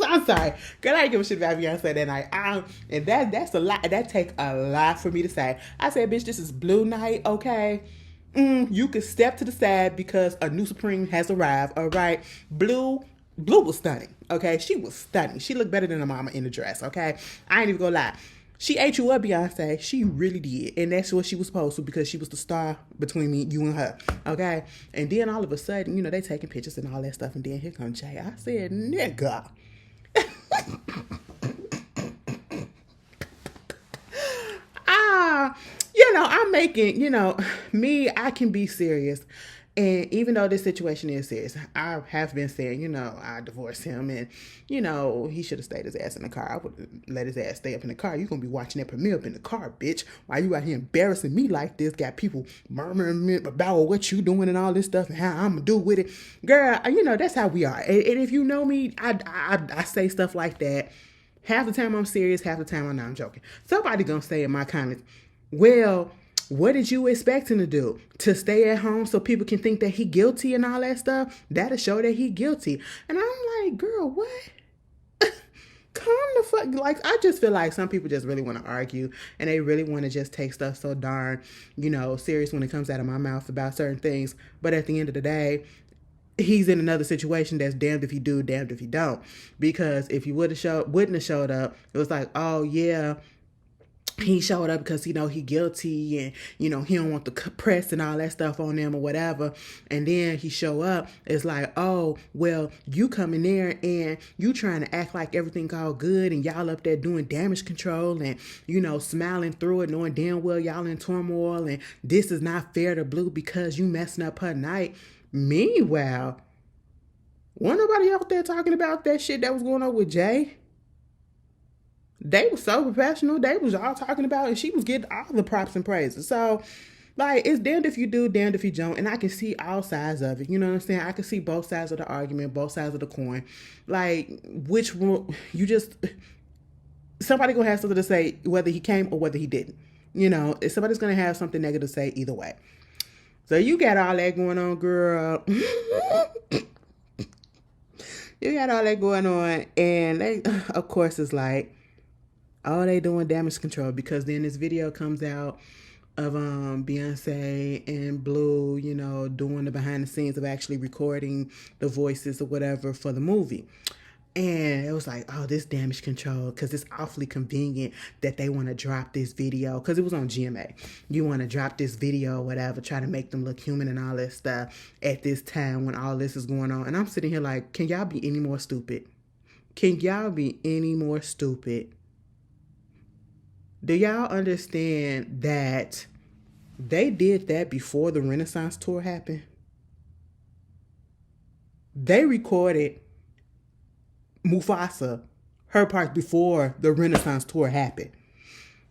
I'm sorry. Girl, I ain't give a shit about Beyonce that night. And that's a lot. That take a lot for me to say. I said, bitch, this is Blue night, okay? You could step to the side because a new Supreme has arrived, all right? Blue was stunning, okay? She was stunning. She looked better than her mama in the dress, okay? I ain't even gonna lie. She ate you up, Beyonce. She really did. And that's what she was supposed to, because she was the star between me, you and her. Okay? And then all of a sudden, they taking pictures and all that stuff. And then here comes Jay. I said, nigga. I'm making, me, I can be serious. And even though this situation is serious, I have been saying, I divorced him and, he should have stayed his ass in the car. I would let his ass stay up in the car. You going to be watching that premiere up in the car, bitch. Why you out here embarrassing me like this? Got people murmuring about what you doing and all this stuff and how I'm going to do with it. Girl, that's how we are. And if you know me, I say stuff like that. Half the time I'm serious, half the time I'm joking. Somebody going to say in my comments, well, what did you expect him to do? To stay at home so people can think that he guilty and all that stuff? That'll show that he guilty. And I'm like, girl, what? Calm the fuck. Like, I just feel like some people just really want to argue and they really want to just take stuff so darn, serious when it comes out of my mouth about certain things. But at the end of the day, he's in another situation that's damned if he do, damned if he don't. Because if he wouldn't have showed up, it was like, oh yeah, he showed up because, he guilty and, he don't want the press and all that stuff on him or whatever. And then he show up. It's like, oh, well, you come in there and you trying to act like everything all good and y'all up there doing damage control and, smiling through it, knowing damn well y'all in turmoil and this is not fair to Blue because you messing up her night. Meanwhile, wasn't nobody out there talking about that shit that was going on with Jay? They were so professional. They was all talking about it, and she was getting all the props and praises. So, like, it's damned if you do, damned if you don't. And I can see all sides of it. You know what I'm saying? I can see both sides of the argument, both sides of the coin. Like, which one, somebody gonna have something to say whether he came or whether he didn't. Somebody's gonna have something negative to say either way. So you got all that going on, girl. You got all that going on. And they, of course, it's like, oh, they doing damage control, because then this video comes out of Beyonce and Blue, doing the behind the scenes of actually recording the voices or whatever for the movie. And it was like, oh, this damage control, because it's awfully convenient that they want to drop this video, because it was on GMA. You want to drop this video or whatever, try to make them look human and all that stuff at this time when all this is going on. And I'm sitting here like, can y'all be any more stupid? Can y'all be any more stupid? Do y'all understand that they did that before the Renaissance tour happened? They recorded Mufasa, her part, before the Renaissance tour happened.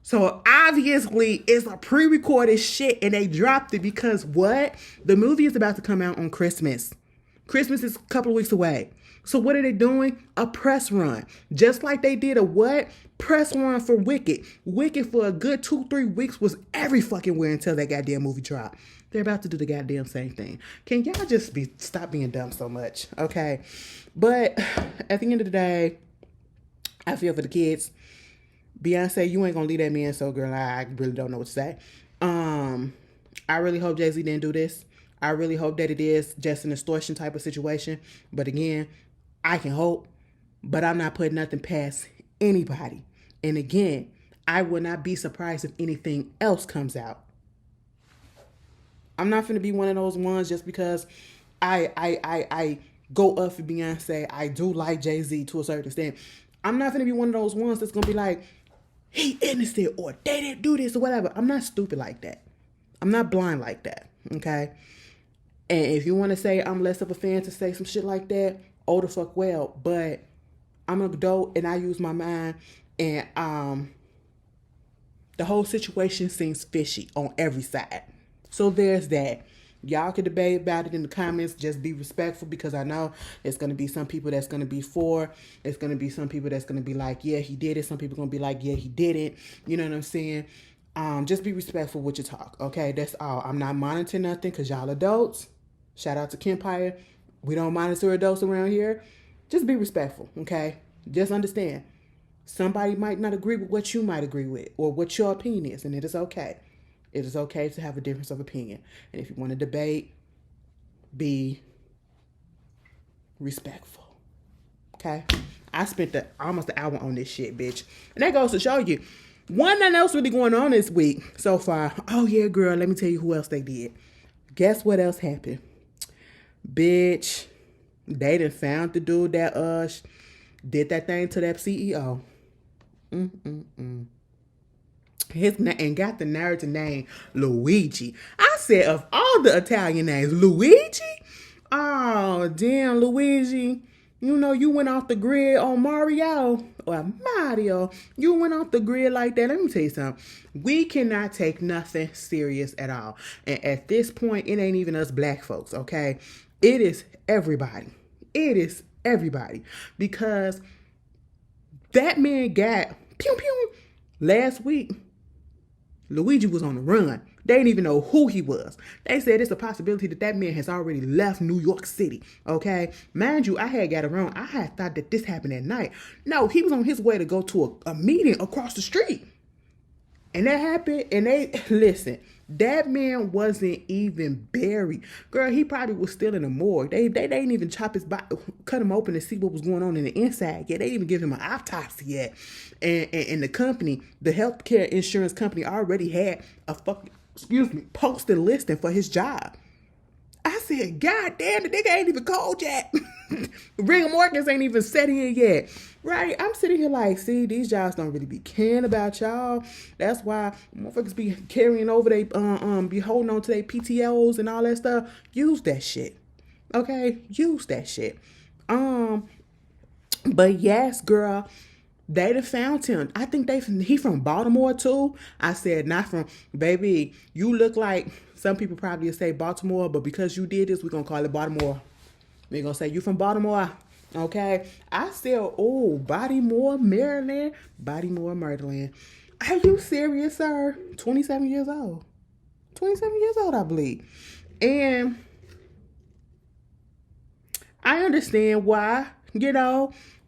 So obviously it's a pre-recorded shit and they dropped it because what? The movie is about to come out on Christmas. Christmas is a couple of weeks away. So what are they doing? A press run. Just like they did a what? Press run for Wicked. Wicked for a good 2-3 weeks was every fucking where until that goddamn movie dropped. They're about to do the goddamn same thing. Can y'all just stop being dumb so much? Okay. But at the end of the day, I feel for the kids. Beyonce, you ain't gonna leave that man, so girl, I really don't know what to say. I really hope Jay-Z didn't do this. I really hope that it is just an extortion type of situation. But again, I can hope, but I'm not putting nothing past anybody. And again, I will not be surprised if anything else comes out. I'm not going to be one of those ones just because I go up for Beyonce. I do like Jay-Z to a certain extent. I'm not going to be one of those ones that's going to be like, he innocent or they didn't do this or whatever. I'm not stupid like that. I'm not blind like that. Okay? And if you want to say I'm less of a fan to say some shit like that, oh the fuck well. But I'm an adult and I use my mind, and the whole situation seems fishy on every side. So there's that. Y'all can debate about it in the comments. Just be respectful, because I know it's going to be some people that's going to be for. It's going to be some people that's going to be like, yeah, he did it. Some people going to be like, yeah, he didn't. You know what I'm saying? Just be respectful with your talk. Okay, that's all. I'm not monitoring nothing because y'all adults. Shout out to Kempire. We don't monitor adults around here. Just be respectful, okay? Just understand. Somebody might not agree with what you might agree with or what your opinion is, and it is okay. It is okay to have a difference of opinion. And if you want to debate, be respectful, okay? I spent almost an hour on this shit, bitch. And that goes to show you, Nothing else really going on this week so far. Oh yeah, girl, let me tell you who else they did. Guess what else happened? Bitch, they done found the dude that did that thing to that CEO. And got the nerve to name Luigi. I said, of all the Italian names, Luigi? Oh, damn, Luigi. You know, you went off the grid on Mario. Or Mario. You went off the grid like that. Let me tell you something. We cannot take nothing serious at all. And at this point, it ain't even us black folks, okay? It is everybody. It is everybody. Because that man got pew pew last week. Luigi was on the run. They didn't even know who he was. They said it's a possibility that man has already left New York City. Okay? Mind you, I had got around. I had thought that this happened at night. No, he was on his way to go to a meeting across the street. And that happened, and listen, that man wasn't even buried. Girl, he probably was still in the morgue. They didn't even chop his body, cut him open to see what was going on in the inside yet. They didn't even give him an autopsy yet. And the company, the healthcare insurance company, already had a posted listing for his job. I said, God damn, the nigga ain't even called yet. Rigor mortgage ain't even set in yet. Right? I'm sitting here like, see, these jobs don't really be caring about y'all. That's why motherfuckers be carrying over they be holding on to their PTOs and all that stuff. Use that shit. Okay? Use that shit. But yes, girl, they done found him. I think he from Baltimore too. I said, not from, baby, you look like, some people probably say Baltimore, but because you did this, we're going to call it Baltimore. We're going to say you from Baltimore. Okay? I said, oh, Baltimore, Maryland. Baltimore, Maryland. Are you serious, sir? 27 years old. 27 years old, I believe. And I understand why,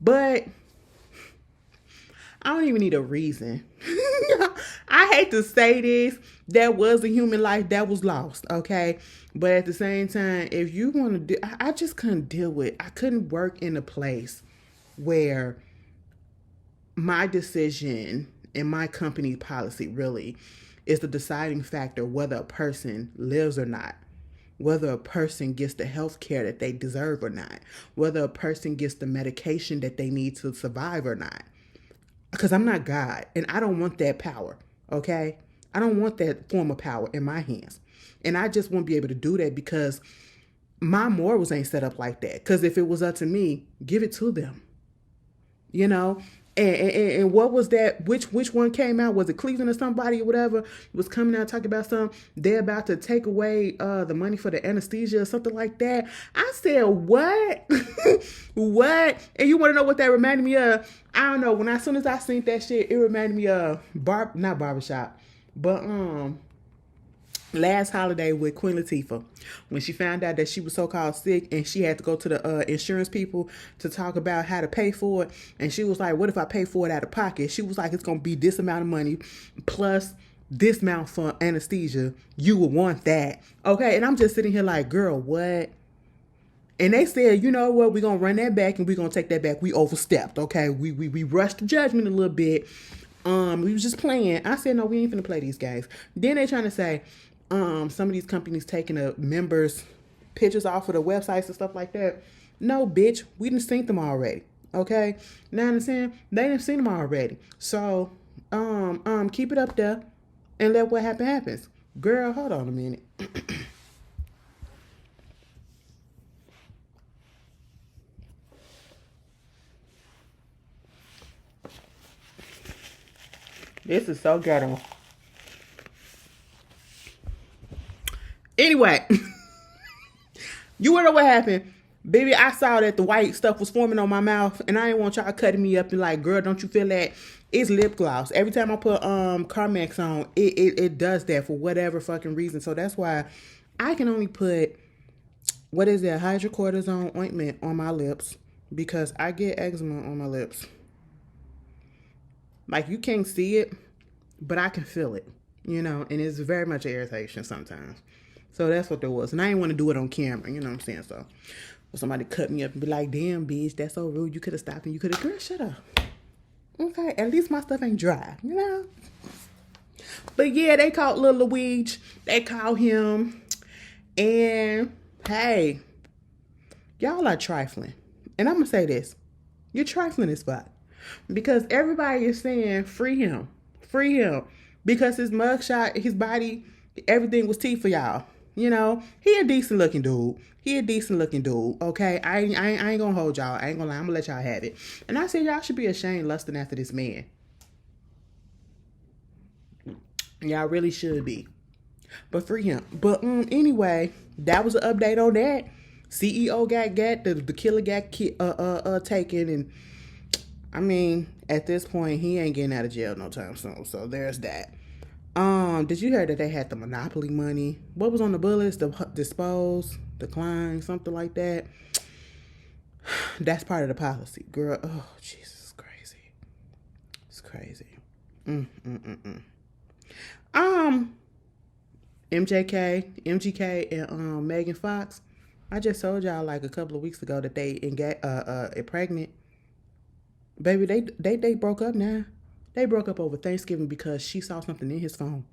but I don't even need a reason. I hate to say this. That was a human life that was lost, okay? But at the same time, if you want to do, I just couldn't deal with, I couldn't work in a place where my decision and my company policy really is the deciding factor whether a person lives or not, whether a person gets the health care that they deserve or not, whether a person gets the medication that they need to survive or not. Because I'm not God, and I don't want that power, okay? I don't want that form of power in my hands. And I just won't be able to do that because my morals ain't set up like that. Because if it was up to me, give it to them. And what was that? Which one came out? Was it Cleveland or somebody or whatever? It was coming out talking about something. They're about to take away the money for the anesthesia or something like that. I said, what? What? And you want to know what that reminded me of? I don't know. As soon as I seen that shit, it reminded me of not barbershop, but last holiday with Queen Latifah, when she found out that she was so-called sick and she had to go to the insurance people to talk about how to pay for it. And she was like, what if I pay for it out of pocket? She was like, it's going to be this amount of money plus this amount for anesthesia. You would want that. Okay. And I'm just sitting here like, girl, what? And they said, you know what? We're going to run that back and we're going to take that back. We overstepped. Okay. We rushed the judgment a little bit. We was just playing. I said, no, we ain't finna play these guys. Then they trying to say, some of these companies taking the members' pictures off of the websites and stuff like that. No, bitch, we done seen them already. Okay, now understand? They done seen them already. So, keep it up there and let what happens. Girl, hold on a minute. This is so ghetto. Anyway, you wanna know what happened? Baby, I saw that the white stuff was forming on my mouth, and I didn't want y'all cutting me up and like, girl, don't you feel that? It's lip gloss. Every time I put Carmex on, it does that for whatever fucking reason. So that's why I can only put, what is it, hydrocortisone ointment on my lips because I get eczema on my lips. Like, you can't see it, but I can feel it, and it's very much an irritation sometimes. So that's what there was. And I didn't want to do it on camera, you know what I'm saying? So somebody cut me up and be like, damn, bitch, that's so rude. You could have stopped and you could have, girl, shut up. Okay, at least my stuff ain't dry, you know? But yeah, they called Lil Luigi. They call him. And hey, y'all are trifling. And I'm going to say this. You're trifling as fuck. Because everybody is saying, free him. Free him. Because his mugshot, his body, everything was tea for y'all. You know, he a decent looking dude. He a decent looking dude. Okay, I ain't gonna hold y'all. I ain't gonna lie. I'm gonna let y'all have it. And I said y'all should be ashamed lusting after this man. Y'all really should be. But free him. But anyway, that was an update on that. CEO got the killer got taken, and I mean, at this point, he ain't getting out of jail no time soon. So there's that. Did you hear that they had the Monopoly money? What was on the bullets? The dispose, decline, something like that. That's part of the policy, girl. Oh, Jesus, it's crazy. It's crazy. Um, MGK, and Megan Fox. I just told y'all like a couple of weeks ago that they pregnant. Baby, they broke up now. They broke up over Thanksgiving because she saw something in his phone.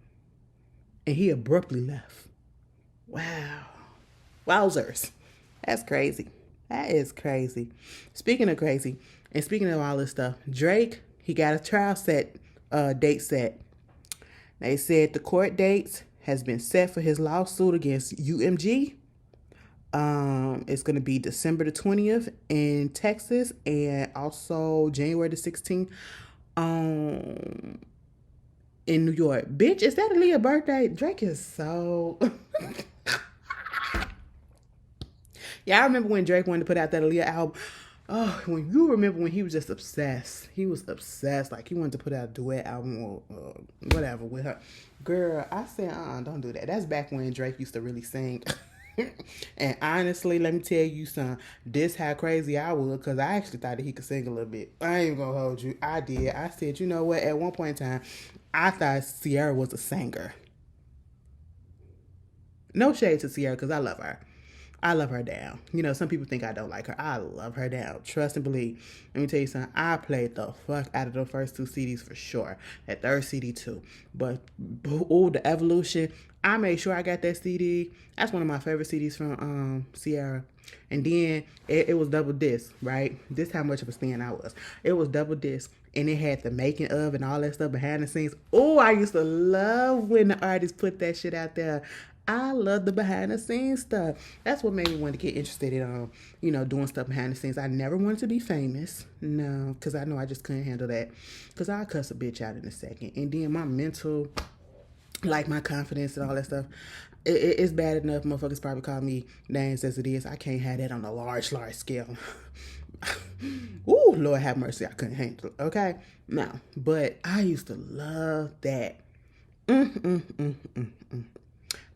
And he abruptly left. Wow. Wowzers. That's crazy. That is crazy. Speaking of crazy, and speaking of all this stuff, Drake, he got a trial date set. They said the court dates has been set for his lawsuit against UMG. It's going to be December the 20th in Texas and also January the 16th in New York. Bitch, is that Aaliyah's birthday? Drake is so... Yeah, I remember when Drake wanted to put out that Aaliyah album. Oh, when you remember when he was just obsessed. He was obsessed. Like, he wanted to put out a duet album or whatever with her. Girl, I said, don't do that. That's back when Drake used to really sing. And honestly, let me tell you something. This how crazy I was, because I actually thought that he could sing a little bit. I ain't gonna hold you. I did. I said, you know what? At one point in time, I thought Ciara was a singer. No shade to Ciara, because I love her. I love her down. You know, some people think I don't like her. I love her down. Trust and believe. Let me tell you something. I played the fuck out of the first two CDs for sure. That third CD too. But, oh, the Evolution. I made sure I got that CD. That's one of my favorite CDs from Ciara. And then it was double disc, right? This how much of a fan I was. It was double disc. And it had the making of and all that stuff behind the scenes. Oh, I used to love when the artists put that shit out there. I love the behind the scenes stuff. That's what made me want to get interested in, doing stuff behind the scenes. I never wanted to be famous. No, because I know I just couldn't handle that. Because I'll cuss a bitch out in a second. And then my mental, like my confidence and all that stuff, it's bad enough. Motherfuckers probably call me names as it is. I can't have that on a large scale. Ooh, Lord have mercy. I couldn't handle it. Okay? No. But I used to love that.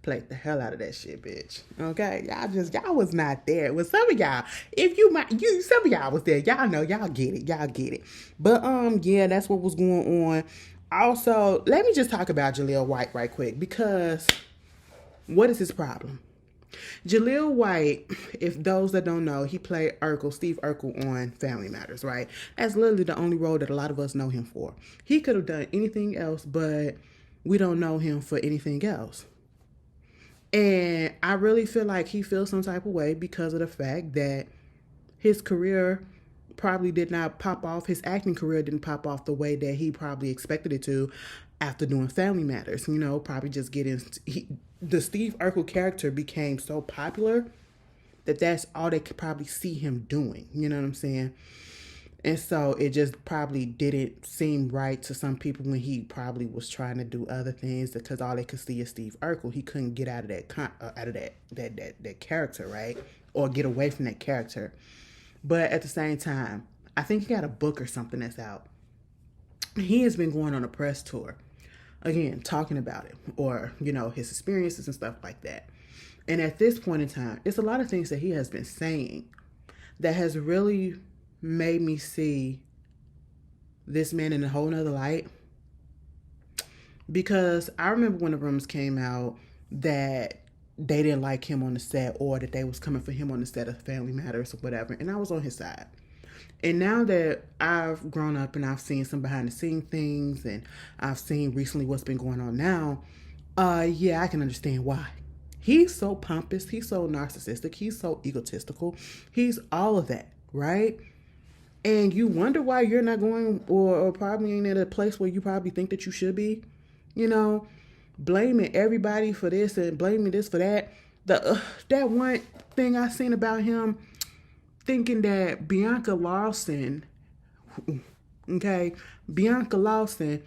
Played the hell out of that shit, bitch. Okay, y'all was not there. Well, some of y'all, some of y'all was there. Y'all know, y'all get it. But yeah, that's what was going on. Also, let me just talk about Jaleel White right quick, because what is his problem? Jaleel White, if those that don't know, he played Steve Urkel on Family Matters, right? That's literally the only role that a lot of us know him for. He could have done anything else, but we don't know him for anything else. And I really feel like he feels some type of way because of the fact that his career probably did not pop off. His acting career didn't pop off the way that he probably expected it to after doing Family Matters. Probably just the Steve Urkel character became so popular that that's all they could probably see him doing. You know what I'm saying? And so it just probably didn't seem right to some people when he probably was trying to do other things, because all they could see is Steve Urkel. He couldn't get out of that character, right? Or get away from that character. But at the same time, I think he got a book or something that's out. He has been going on a press tour, again, talking about it, or, his experiences and stuff like that. And at this point in time, it's a lot of things that he has been saying that has really made me see this man in a whole nother light. Because I remember when the rumors came out that they didn't like him on the set, or that they was coming for him on the set of Family Matters or whatever, and I was on his side. And now that I've grown up and I've seen some behind the scene things and I've seen recently what's been going on now, yeah, I can understand why. He's so pompous, he's so narcissistic, he's so egotistical, he's all of that, right? And you wonder why you're not going or probably ain't at a place where you probably think that you should be, you know, blaming everybody for this and blaming this for that. That one thing I seen about him, thinking that Bianca Lawson, okay, Bianca Lawson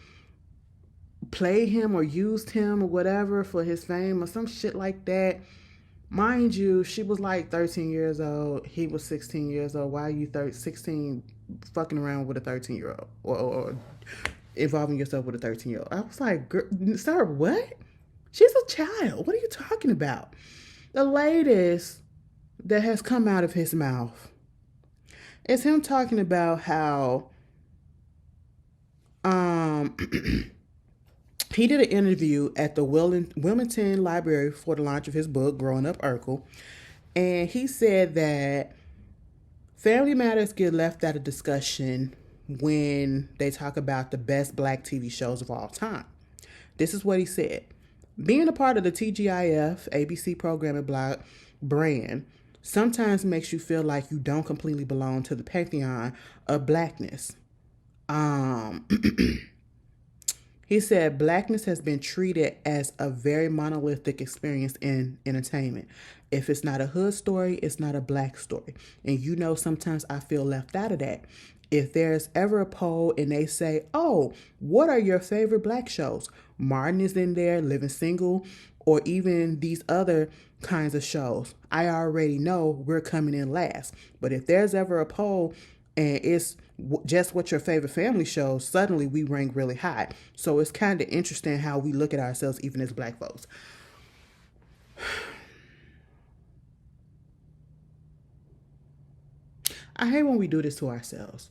played him or used him or whatever for his fame or some shit like that. Mind you, she was like 13 years old. He was 16 years old. Why are you 16 fucking around with a 13-year-old or involving yourself with a 13-year-old? I was like, sir, what? She's a child. What are you talking about? The latest that has come out of his mouth is him talking about how he did an interview at the Wilmington Library for the launch of his book, Growing Up Urkel. And he said that family matters get left out of discussion when they talk about the best black TV shows of all time. This is what he said. Being a part of the TGIF ABC programming block brand sometimes makes you feel like you don't completely belong to the pantheon of blackness. He said blackness has been treated as a very monolithic experience in entertainment. If it's not a hood story, it's not a black story. And you know, sometimes I feel left out of that. If there's ever a poll and they say, oh, what are your favorite black shows? Martin is in there, Living Single, or even these other kinds of shows. I already know we're coming in last. But if there's ever a poll and it's just what your favorite family shows, suddenly we rank really high. So it's kind of interesting how we look at ourselves even as black folks. I hate when we do this to ourselves.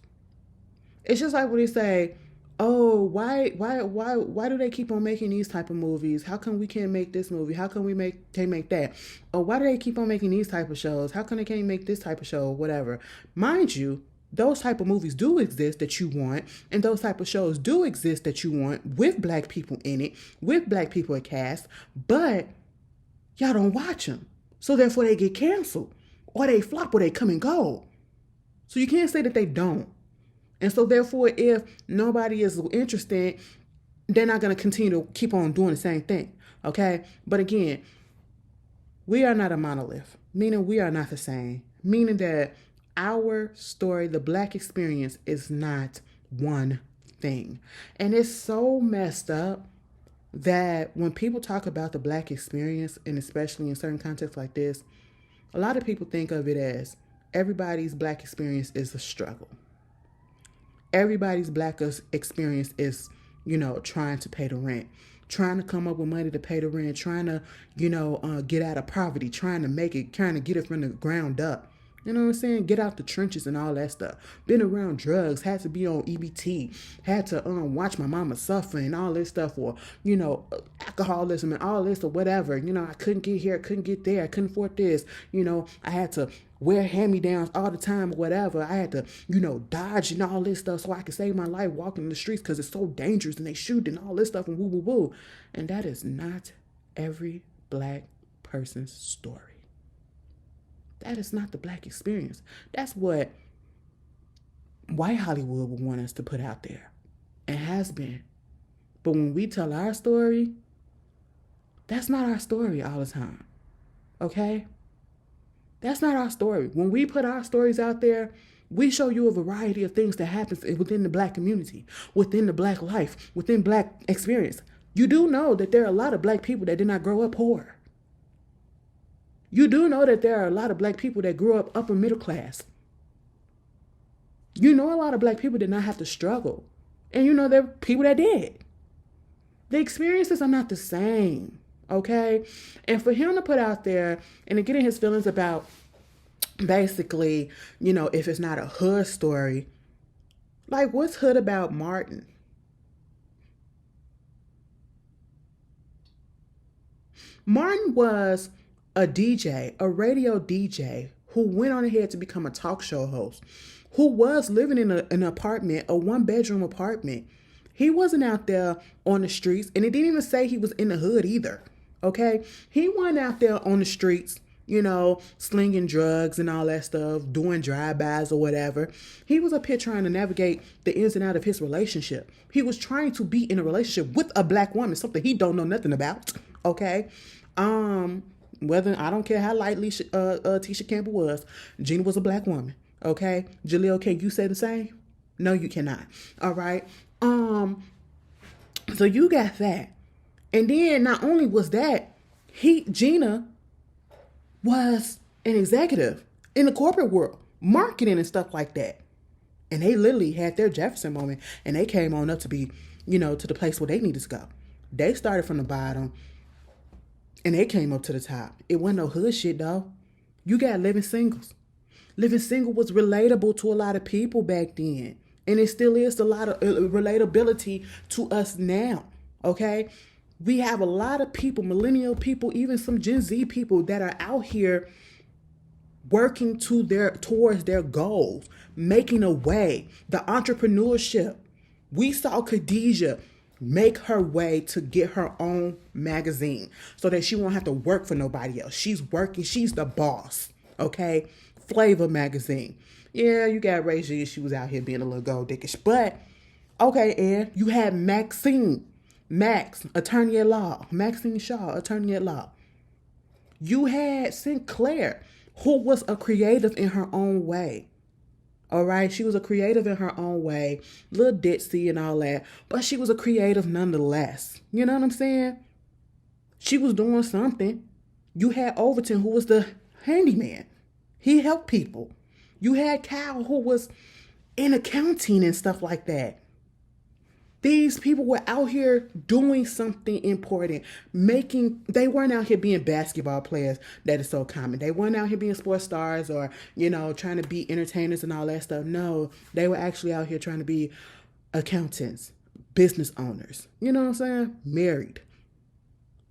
It's just like when they say, oh, why do they keep on making these type of movies? How come we can't make this movie? How come can't make that? Or why do they keep on making these type of shows? How come they can't make this type of show? Whatever. Mind you, those type of movies do exist that you want, and those type of shows do exist that you want with black people in it, with black people at cast, but y'all don't watch them. So therefore they get canceled, or they flop, or they come and go. So you can't say that they don't. And so therefore, if nobody is interested, they're not going to continue to keep on doing the same thing. Okay? But again, we are not a monolith, meaning we are not the same, meaning that our story, the black experience, is not one thing. And it's so messed up that when people talk about the black experience, and especially in certain contexts like this, a lot of people think of it as everybody's black experience is a struggle. Everybody's black experience is, trying to pay the rent, trying to come up with money to pay the rent, trying to, get out of poverty, trying to make it, trying to get it from the ground up. You know what I'm saying? Get out the trenches and all that stuff. Been around drugs, had to be on EBT, had to watch my mama suffer and all this stuff, or, alcoholism and all this or whatever. I couldn't get here, couldn't get there, I couldn't afford this. I had to wear hand-me-downs all the time or whatever. I had to, dodge and all this stuff so I could save my life walking in the streets because it's so dangerous and they shoot and all this stuff and woo, woo, woo. And that is not every black person's story. That is not the black experience. That's what white Hollywood would want us to put out there, and has been. But when we tell our story, that's not our story all the time. Okay? That's not our story. When we put our stories out there, we show you a variety of things that happens within the black community, within the black life, within black experience. You do know that there are a lot of black people that did not grow up poor. You do know that there are a lot of black people that grew up upper middle class. You know a lot of black people did not have to struggle. And you know there are people that did. The experiences are not the same, okay? And for him to put out there and to get in his feelings about basically, if it's not a hood story, like what's hood about Martin? Martin was a DJ, a radio DJ, who went on ahead to become a talk show host, who was living in an apartment, a 1-bedroom apartment. He wasn't out there on the streets, and it didn't even say he was in the hood either. Okay? He wasn't out there on the streets, slinging drugs and all that stuff, doing drive-bys or whatever. He was up here trying to navigate the ins and outs of his relationship. He was trying to be in a relationship with a black woman, something he don't know nothing about. Okay? Whether I don't care how lightly Tisha Campbell was, Gina was a black woman. Okay? Jaleel, can you say the same? No, you cannot. All right? So you got that. And then not only was that, Gina was an executive in the corporate world, marketing and stuff like that. And they literally had their Jefferson moment, and they came on up to be, to the place where they needed to go. They started from the bottom, and they came up to the top. It wasn't no hood shit, though. You got living singles. Living single was relatable to a lot of people back then. And it still is a lot of relatability to us now, okay? We have a lot of people, millennial people, even some Gen Z people that are out here working towards their goals, making a way, the entrepreneurship. We saw Khadijah make her way to get her own magazine so that she won't have to work for nobody else. She's working, she's the boss, okay? Flavor magazine. Yeah, you got Ray G. She was out here being a little gold dickish. But, okay, and you had Max, attorney at law. Maxine Shaw, attorney at law. You had Sinclair, who was a creative in her own way. All right? She was a creative in her own way. Little ditzy and all that. But she was a creative nonetheless. You know what I'm saying? She was doing something. You had Overton, who was the handyman. He helped people. You had Cal, who was in accounting and stuff like that. These people were out here doing something important. They weren't out here being basketball players. That is so common. They weren't out here being sports stars or, trying to be entertainers and all that stuff. No, they were actually out here trying to be accountants, business owners. You know what I'm saying? Married.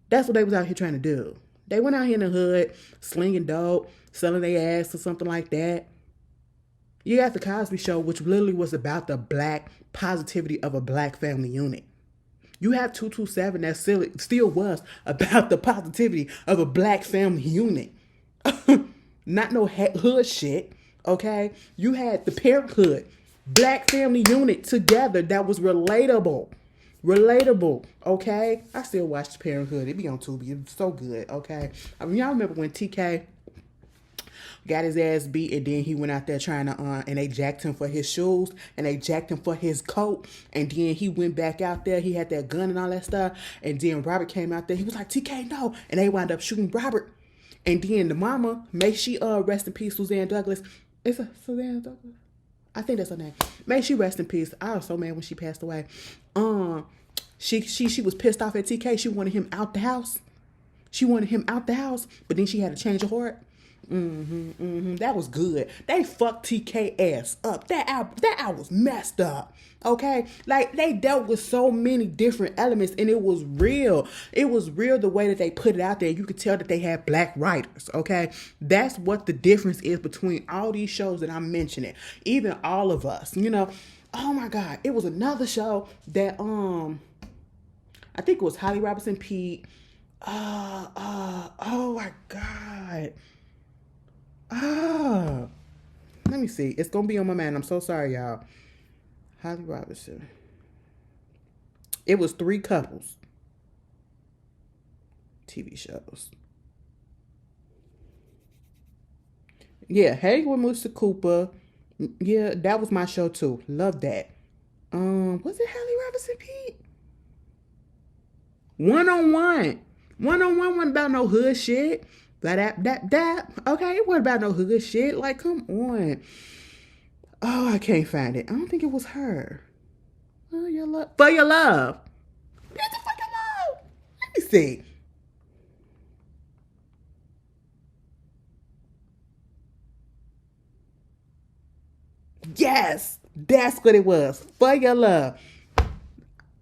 That's what they was out here trying to do. They went out here in the hood, slinging dope, selling their ass or something like that. You got the Cosby Show, which literally was about the black positivity of a black family unit. You have 227 that still was about the positivity of a black family unit. Not no hood shit, okay? You had the Parenthood, black family unit together that was relatable. Relatable, okay? I still watch the Parenthood. It be on Tubi. It's so good, okay? I mean, y'all remember when TK got his ass beat, and then he went out there trying to, and they jacked him for his shoes, and they jacked him for his coat, and then he went back out there, he had that gun and all that stuff, and then Robert came out there, he was like, TK, no, and they wound up shooting Robert, and then the mama, may she rest in peace, Suzanne Douglas, is it Suzanne Douglas? I think that's her name. May she rest in peace. I was so mad when she passed away. She was pissed off at TK, she wanted him out the house, but then she had a change of heart. That was good. They fucked TK ass up. That album was messed up. Okay? Like, they dealt with so many different elements, and it was real. It was real the way that they put it out there. You could tell that they had black writers. Okay? That's what the difference is between all these shows that I'm mentioning. Even All of Us. Oh my God. It was another show that I think it was Holly Robinson Pete. Oh my God. Let me see. It's gonna be on my mind. I'm so sorry, y'all. Holly Robinson. It was 3 couples. TV shows. Yeah, Hey with Mr. Cooper. Yeah, that was my show too. Love that. Was it Holly Robinson Pete? One-on-one. One-on-one wasn't about no hood shit. That. Okay, it wasn't about no hood shit. Like, come on. Oh, I can't find it. I don't think it was her. For your love. For your love. What the fuck love? Let me see. Yes, that's what it was. For your love.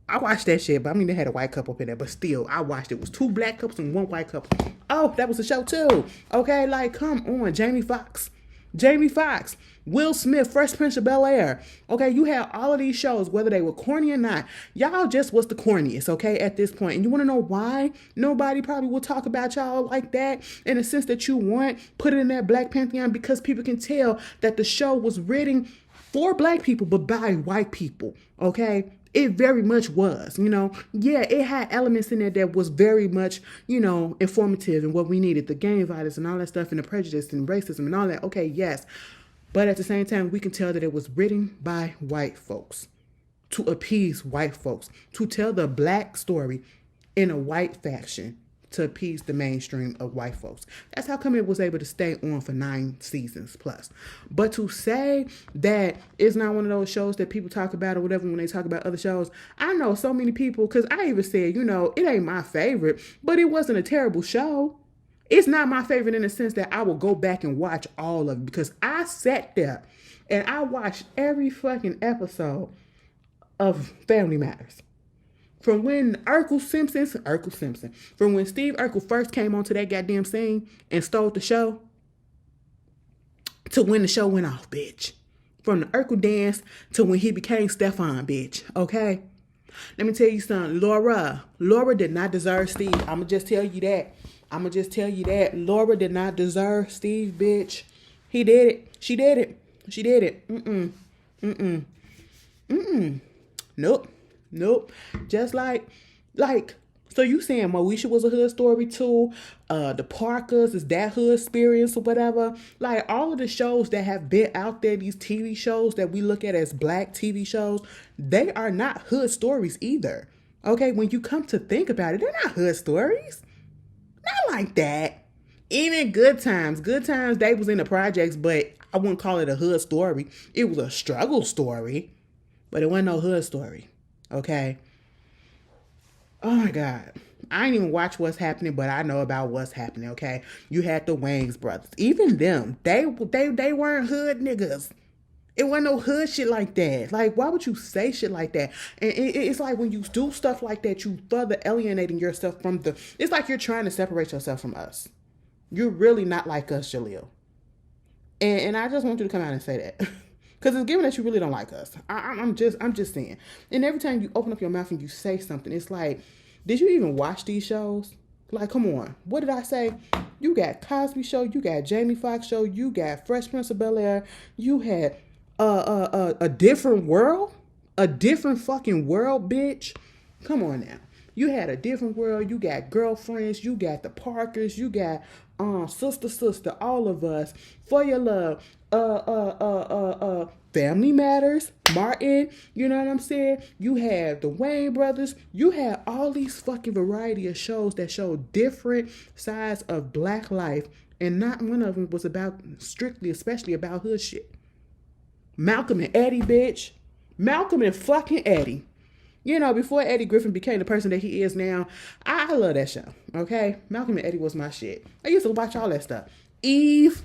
I watched that shit, but I mean, they had a white couple up in there, but still, I watched it. It was 2 black couples and 1 white couple. Oh, that was a show too. Okay, like, come on, Jamie Foxx. Jamie Foxx, Will Smith, Fresh Prince of Bel-Air. Okay, you have all of these shows, whether they were corny or not. Y'all just was the corniest, okay, at this point. And you want to know why nobody probably will talk about y'all like that in the sense that you want? Put it in that Black Pantheon because people can tell that the show was written for Black people, but by white people, okay? It very much was, Yeah, it had elements in there that was very much, informative and what we needed. The gang violence and all that stuff and the prejudice and racism and all that. Okay, yes. But at the same time, we can tell that it was written by white folks to appease white folks, to tell the Black story in a white faction to appease the mainstream of white folks. That's how come it was able to stay on for 9 seasons plus. But to say that it's not one of those shows that people talk about or whatever when they talk about other shows, I know so many people, because I even said, it ain't my favorite, but it wasn't a terrible show. It's not my favorite in the sense that I will go back and watch all of it, because I sat there and I watched every fucking episode of Family Matters. From when from when Steve Urkel first came onto that goddamn scene and stole the show, to when the show went off, bitch. From the Urkel dance to when he became Stefan, bitch. Okay? Let me tell you something. Laura did not deserve Steve. I'ma just tell you that. Laura did not deserve Steve, bitch. He did it. She did it. Nope. Just like, so you saying Moesha was a hood story too? The Parkers is that hood experience or whatever? Like all of the shows that have been out there, these TV shows that we look at as Black TV shows, they are not hood stories either. Okay, when you come to think about it, they're not hood stories. Not like that. Even Good Times, they was in the projects, but I wouldn't call it a hood story. It was a struggle story, but it wasn't no hood story. Okay. Oh my God. I ain't even watch what's happening, but I know about what's happening. Okay. You had the Wayans brothers. Even them, they weren't hood niggas. It wasn't no hood shit like that. Like, why would you say shit like that? And it's like when you do stuff like that, you further alienating yourself from it's like you're trying to separate yourself from us. You're really not like us, Jaleel. And I just want you to come out and say that. Because it's given that you really don't like us. I'm just saying. And every time you open up your mouth and you say something, it's like, did you even watch these shows? Like, come on. What did I say? You got Cosby Show. You got Jamie Foxx Show. You got Fresh Prince of Bel-Air. You had a different world. A different fucking world, bitch. Come on now. You had a different world. You got Girlfriends. You got the Parkers. You got Sister, all of us. For Your Love. Family Matters, Martin, you know what I'm saying? You have the Wayne brothers. You have all these fucking variety of shows that show different sides of Black life, and not one of them was about especially about hood shit. Malcolm and Eddie, bitch. Malcolm and fucking Eddie. Before Eddie Griffin became the person that he is now, I love that show, okay? Malcolm and Eddie was my shit. I used to watch all that stuff. Eve.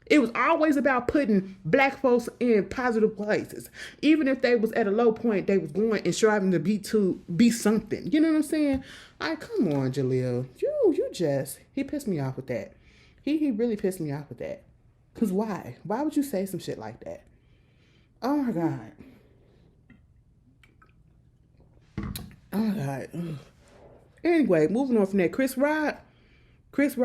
It was always about putting Black folks in positive places. Even if they was at a low point, they was going and striving to be something. You know what I'm saying? Come on, Jaleel. He pissed me off with that. He really pissed me off with that. Because why? Why would you say some shit like that? Oh my God. Oh my God. Ugh. Anyway, moving on from that. Chris Rock. Chris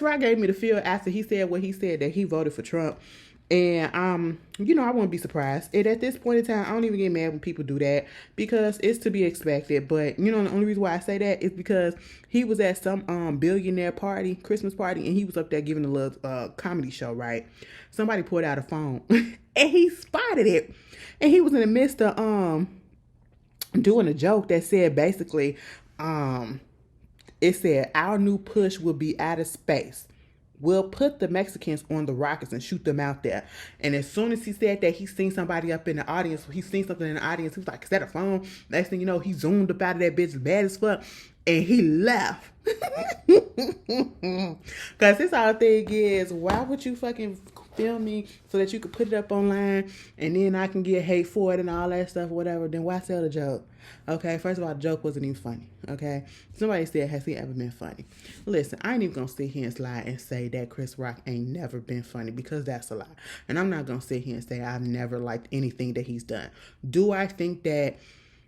Rock gave me the feel after he said what he said that he voted for Trump. And, I wouldn't be surprised. And at this point in time, I don't even get mad when people do that because it's to be expected. But, the only reason why I say that is because he was at some billionaire party, Christmas party, and he was up there giving a little comedy show, right? Somebody pulled out a phone and he spotted it. And he was in the midst of doing a joke that said basically, it said, our new push will be outer space. We'll put the Mexicans on the rockets and shoot them out there. And as soon as he said that, he seen somebody up in the audience. He seen something in the audience. He was like, is that a phone? Next thing you know, he zoomed up out of that bitch bad as fuck. And he left. Because his whole thing is, why would you fucking film me so that you could put it up online and then I can get hate for it and all that stuff, whatever, then why sell the joke? Okay, first of all, the joke wasn't even funny. Okay, somebody said, has he ever been funny? Listen, I ain't even gonna sit here and slide and say that Chris Rock ain't never been funny, because that's a lie. And I'm not gonna sit here and say I've never liked anything that he's done. Do I think that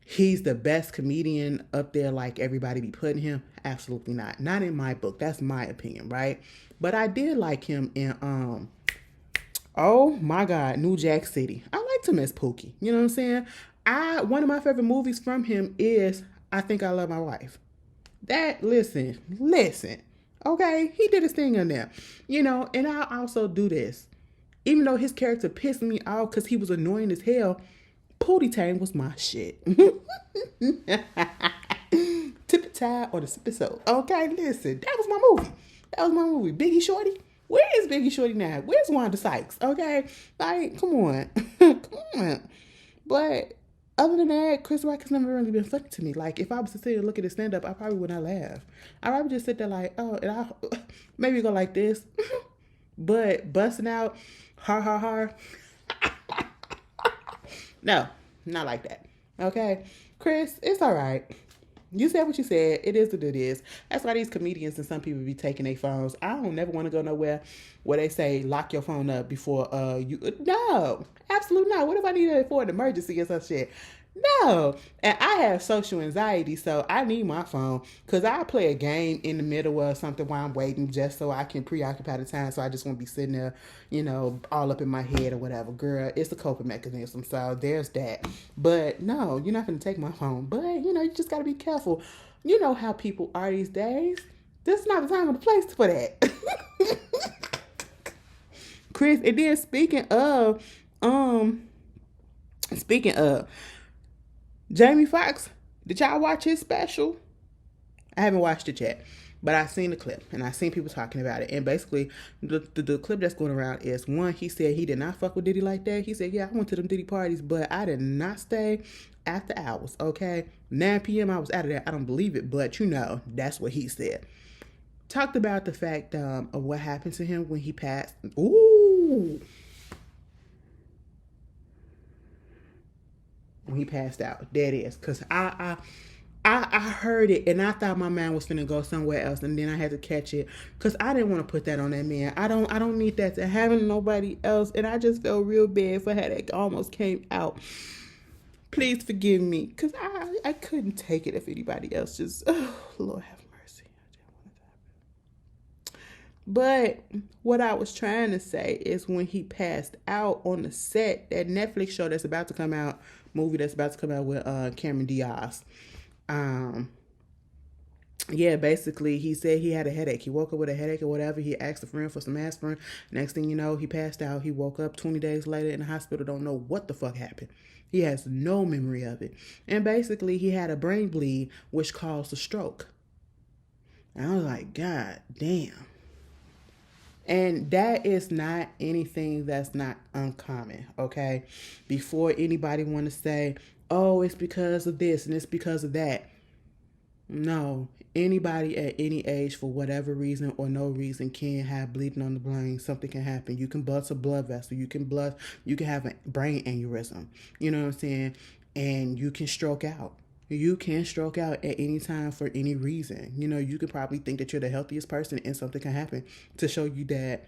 he's the best comedian up there like everybody be putting him? Absolutely not. Not in my book. That's my opinion, right? But I did like him in oh my God, New Jack City. I liked him as Pookie. You know what I'm saying? One of my favorite movies from him is I Think I Love My Wife. That listen. Okay, he did his thing in there. You know, and I also do this. Even though his character pissed me off because he was annoying as hell, Pootie Tang was my shit. Tippy Tie or the Sippy Soul. Okay, listen, that was my movie. Biggie Shorty. Where is Biggie Shorty now? Where's Wanda Sykes? Okay, like, come on. Come on. But other than that, Chris Rock has never really been funny to me. Like, if I was to sit and look at his stand-up, I probably would not laugh. I'd probably just sit there like, oh, and I maybe go like this. But busting out, ha ha ha. No, not like that. Okay? Chris, it's all right. You said what you said. It is what it is. That's why these comedians and some people be taking their phones. I don't never want to go nowhere where they say lock your phone up before you. No, absolutely not. What if I need it for an emergency or some shit? No. And I have social anxiety, so I need my phone because I play a game in the middle of something while I'm waiting just so I can preoccupy the time. So I just won't be sitting there, you know, all up in my head or whatever. Girl, it's a coping mechanism. So there's that. But no, you're not going to take my phone. But, you know, you just got to be careful. You know how people are these days. This is not the time or the place for that. Chris, and then speaking of Jamie Foxx, did y'all watch his special? I haven't watched it yet, but I seen the clip and I seen people talking about it. And basically, the clip that's going around is, one, he said he did not fuck with Diddy like that. He said, yeah, I went to them Diddy parties, but I did not stay after hours, okay? 9 p.m. I was out of there. I don't believe it, but you know, that's what he said. Talked about the fact of what happened to him when he passed. Ooh. When he passed out. There it is. Because I heard it and I thought my mind was finna go somewhere else, and then I had to catch it because I didn't want to put that on that man. I don't need that to having nobody else, and I just felt real bad for how that almost came out. Please forgive me because I couldn't take it if anybody else just, oh, Lord have mercy. But what I was trying to say is when he passed out on the set, that Netflix show that's about to come out, movie that's about to come out with Cameron Diaz. Yeah, basically he said he had a headache. He woke up with a headache or whatever. He asked a friend for some aspirin. Next thing you know, he passed out. He woke up 20 days later in the hospital. Don't know what the fuck happened. He has no memory of it. And basically he had a brain bleed, which caused a stroke. And I was like, God damn. And that is not anything that's not uncommon, okay? Before anybody want to say, oh, it's because of this and it's because of that. No, anybody at any age for whatever reason or no reason can have bleeding on the brain. Something can happen. You can bust a blood vessel. You can have a brain aneurysm. You know what I'm saying? And you can stroke out. You can stroke out at any time for any reason. You know, you could probably think that you're the healthiest person and something can happen to show you that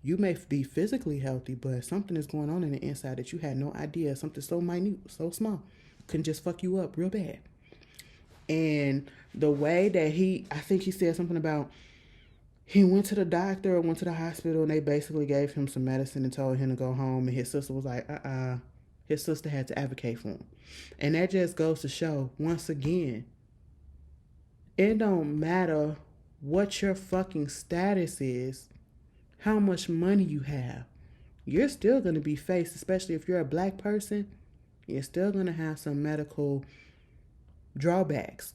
you may be physically healthy, but something is going on in the inside that you had no idea. Something so minute, so small, can just fuck you up real bad. And the way that I think he said something about he went to the doctor or went to the hospital and they basically gave him some medicine and told him to go home. And his sister was like, His sister had to advocate for him. And that just goes to show, once again, it don't matter what your fucking status is, how much money you have. You're still going to be faced, especially if you're a black person, you're still going to have some medical drawbacks.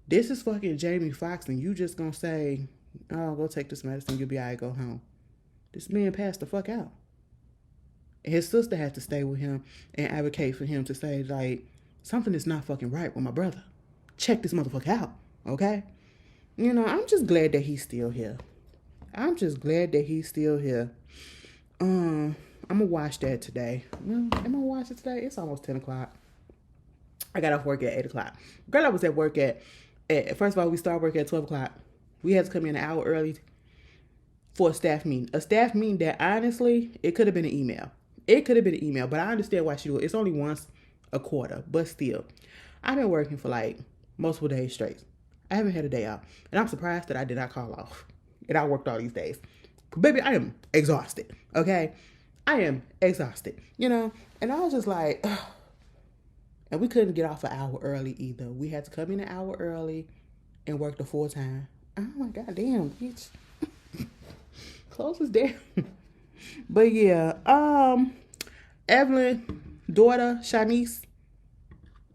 This is fucking Jamie Foxx, and you just going to say, oh, go take this medicine, you'll be all right, go home. This man passed the fuck out. His sister had to stay with him and advocate for him to say, like, something is not fucking right with my brother. Check this motherfucker out, okay? You know, I'm just glad that he's still here. I'm just glad that he's still here. I'm gonna watch that today. Well, am I gonna watch it today? It's almost 10 o'clock. I got off work at 8 o'clock. Girl, I was at work at first of all, we started work at 12 o'clock. We had to come in an hour early for a staff meeting. A staff meeting that honestly, it could have been an email. It could have been an email, but I understand why she do it. It's only once a quarter, but still. I've been working for like multiple days straight. I haven't had a day off. And I'm surprised that I did not call off. And I worked all these days. Baby, I am exhausted. Okay? I am exhausted. You know? And I was just like, ugh. And we couldn't get off an hour early either. We had to come in an hour early and work the full time. Oh my god damn, bitch. Close as damn. But yeah, Evelyn, daughter, Shanice,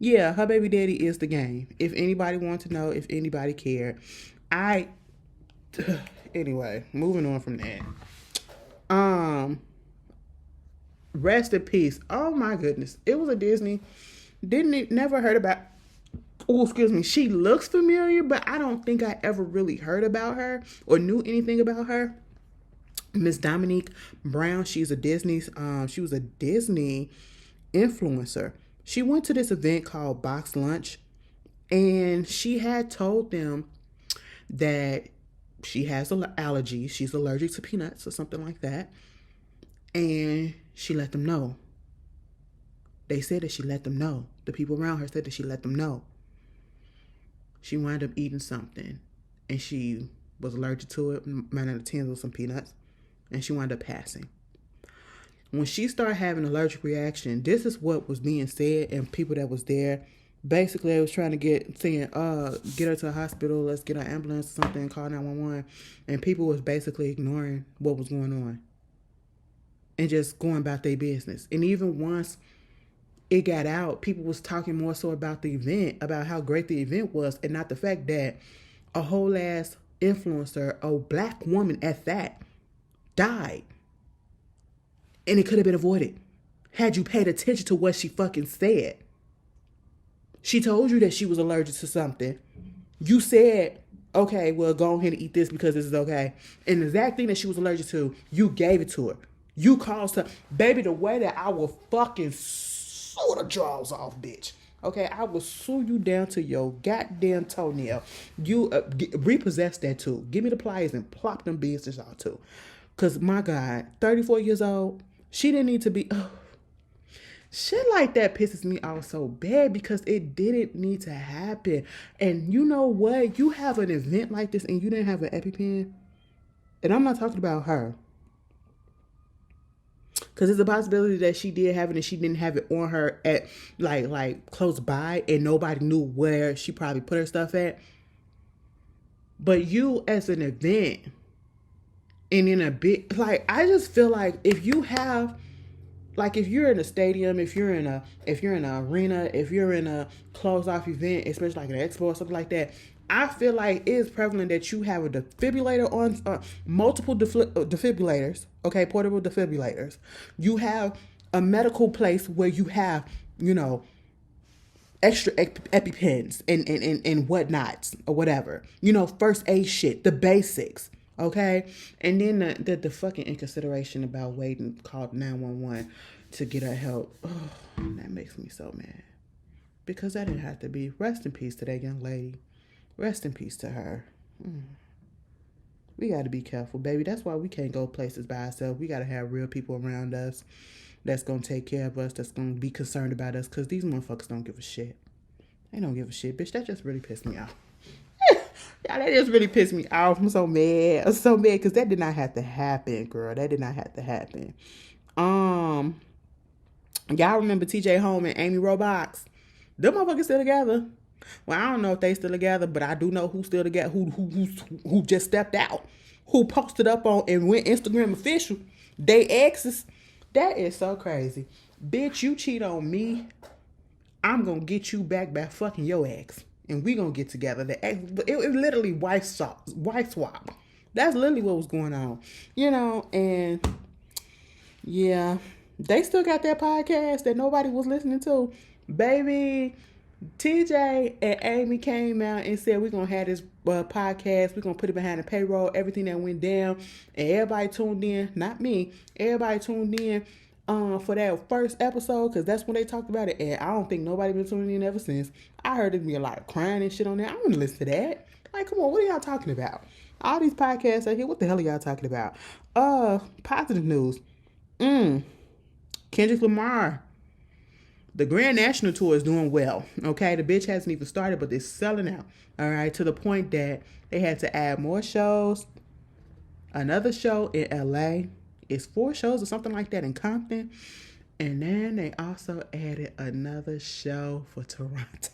yeah, her baby daddy is the game. If anybody wants to know, if anybody cared. Anyway, moving on from that. Rest in peace. Oh my goodness. It was a Disney. Never heard about, oh, excuse me. She looks familiar, but I don't think I ever really heard about her or knew anything about her. Miss Dominique Brown, she was a Disney influencer. She went to this event called Box Lunch, and she had told them that she has an allergy. She's allergic to peanuts or something like that. And she let them know. They said that she let them know. The people around her said that she let them know. She wound up eating something, and she was allergic to it. Might not have with some peanuts. And she wound up passing. When she started having an allergic reaction, this is what was being said, and people that was there, basically they was trying to get her to a hospital, let's get an ambulance or something, call 911, and people was basically ignoring what was going on and just going about their business. And even once it got out, people was talking more so about the event, about how great the event was, and not the fact that a whole ass influencer, a black woman at that, died. And it could have been avoided had you paid attention to what she fucking said. She told you that she was allergic to something. You said, okay, well, go ahead and eat this because this is okay. And the exact thing that she was allergic to, you gave it to her. You caused her. Baby, the way that I will fucking sue the draws off, bitch. Okay, I will sue you down to your goddamn toenail. You repossess that too. Give me the pliers and plop them business out too. Because, my God, 34 years old, she didn't need to be... Shit like that pisses me off so bad because it didn't need to happen. And you know what? You have an event like this and you didn't have an EpiPen. And I'm not talking about her. Because it's a possibility that she did have it and she didn't have it on her at like close by and nobody knew where she probably put her stuff at. But you as an event... And in a bit, like, I just feel like if you have, like, if you're in a stadium, if you're in an arena, if you're in a closed off event, especially like an expo or something like that, I feel like it is prevalent that you have a defibrillator on, multiple defibrillators, okay, portable defibrillators. You have a medical place where you have, you know, extra EpiPens and whatnots or whatever. You know, first aid shit, the basics. Okay, and then the fucking inconsideration about waiting, called 911 to get her help. Oh, that makes me so mad because that didn't have to be. Rest in peace to that young lady. Rest in peace to her. We got to be careful, baby. That's why we can't go places by ourselves. We got to have real people around us that's gonna take care of us. That's gonna be concerned about us because these motherfuckers don't give a shit. They don't give a shit, bitch. That just really pissed me off. Yeah, that just really pissed me off. I'm so mad. I'm so mad because that did not have to happen, girl. That did not have to happen. Y'all remember TJ Holm and Amy Robach? Them motherfuckers still together. Well, I don't know if they still together, but I do know who's still together. Who just stepped out? Who posted up on and went Instagram official? They exes. That is so crazy, bitch. You cheat on me, I'm gonna get you back by fucking your ex. And we gonna get together. It was literally wife swap. That's literally what was going on. You know, and yeah, they still got that podcast that nobody was listening to. Baby, TJ and Amy came out and said we're gonna have this podcast. We're gonna put it behind the payroll. Everything that went down, and everybody tuned in. Not me. Everybody tuned in for that first episode because that's when they talked about it. And I don't think nobody been tuning in ever since. I heard it be a lot of crying and shit on there. I want to listen to that. Like, come on, what are y'all talking about? All these podcasts out here. What the hell are y'all talking about? Positive news. Kendrick Lamar. The Grand National Tour is doing well, okay? The bitch hasn't even started, but they're selling out, all right? To the point that they had to add more shows. Another show in L.A. It's 4 shows or something like that in Compton. And then they also added another show for Toronto.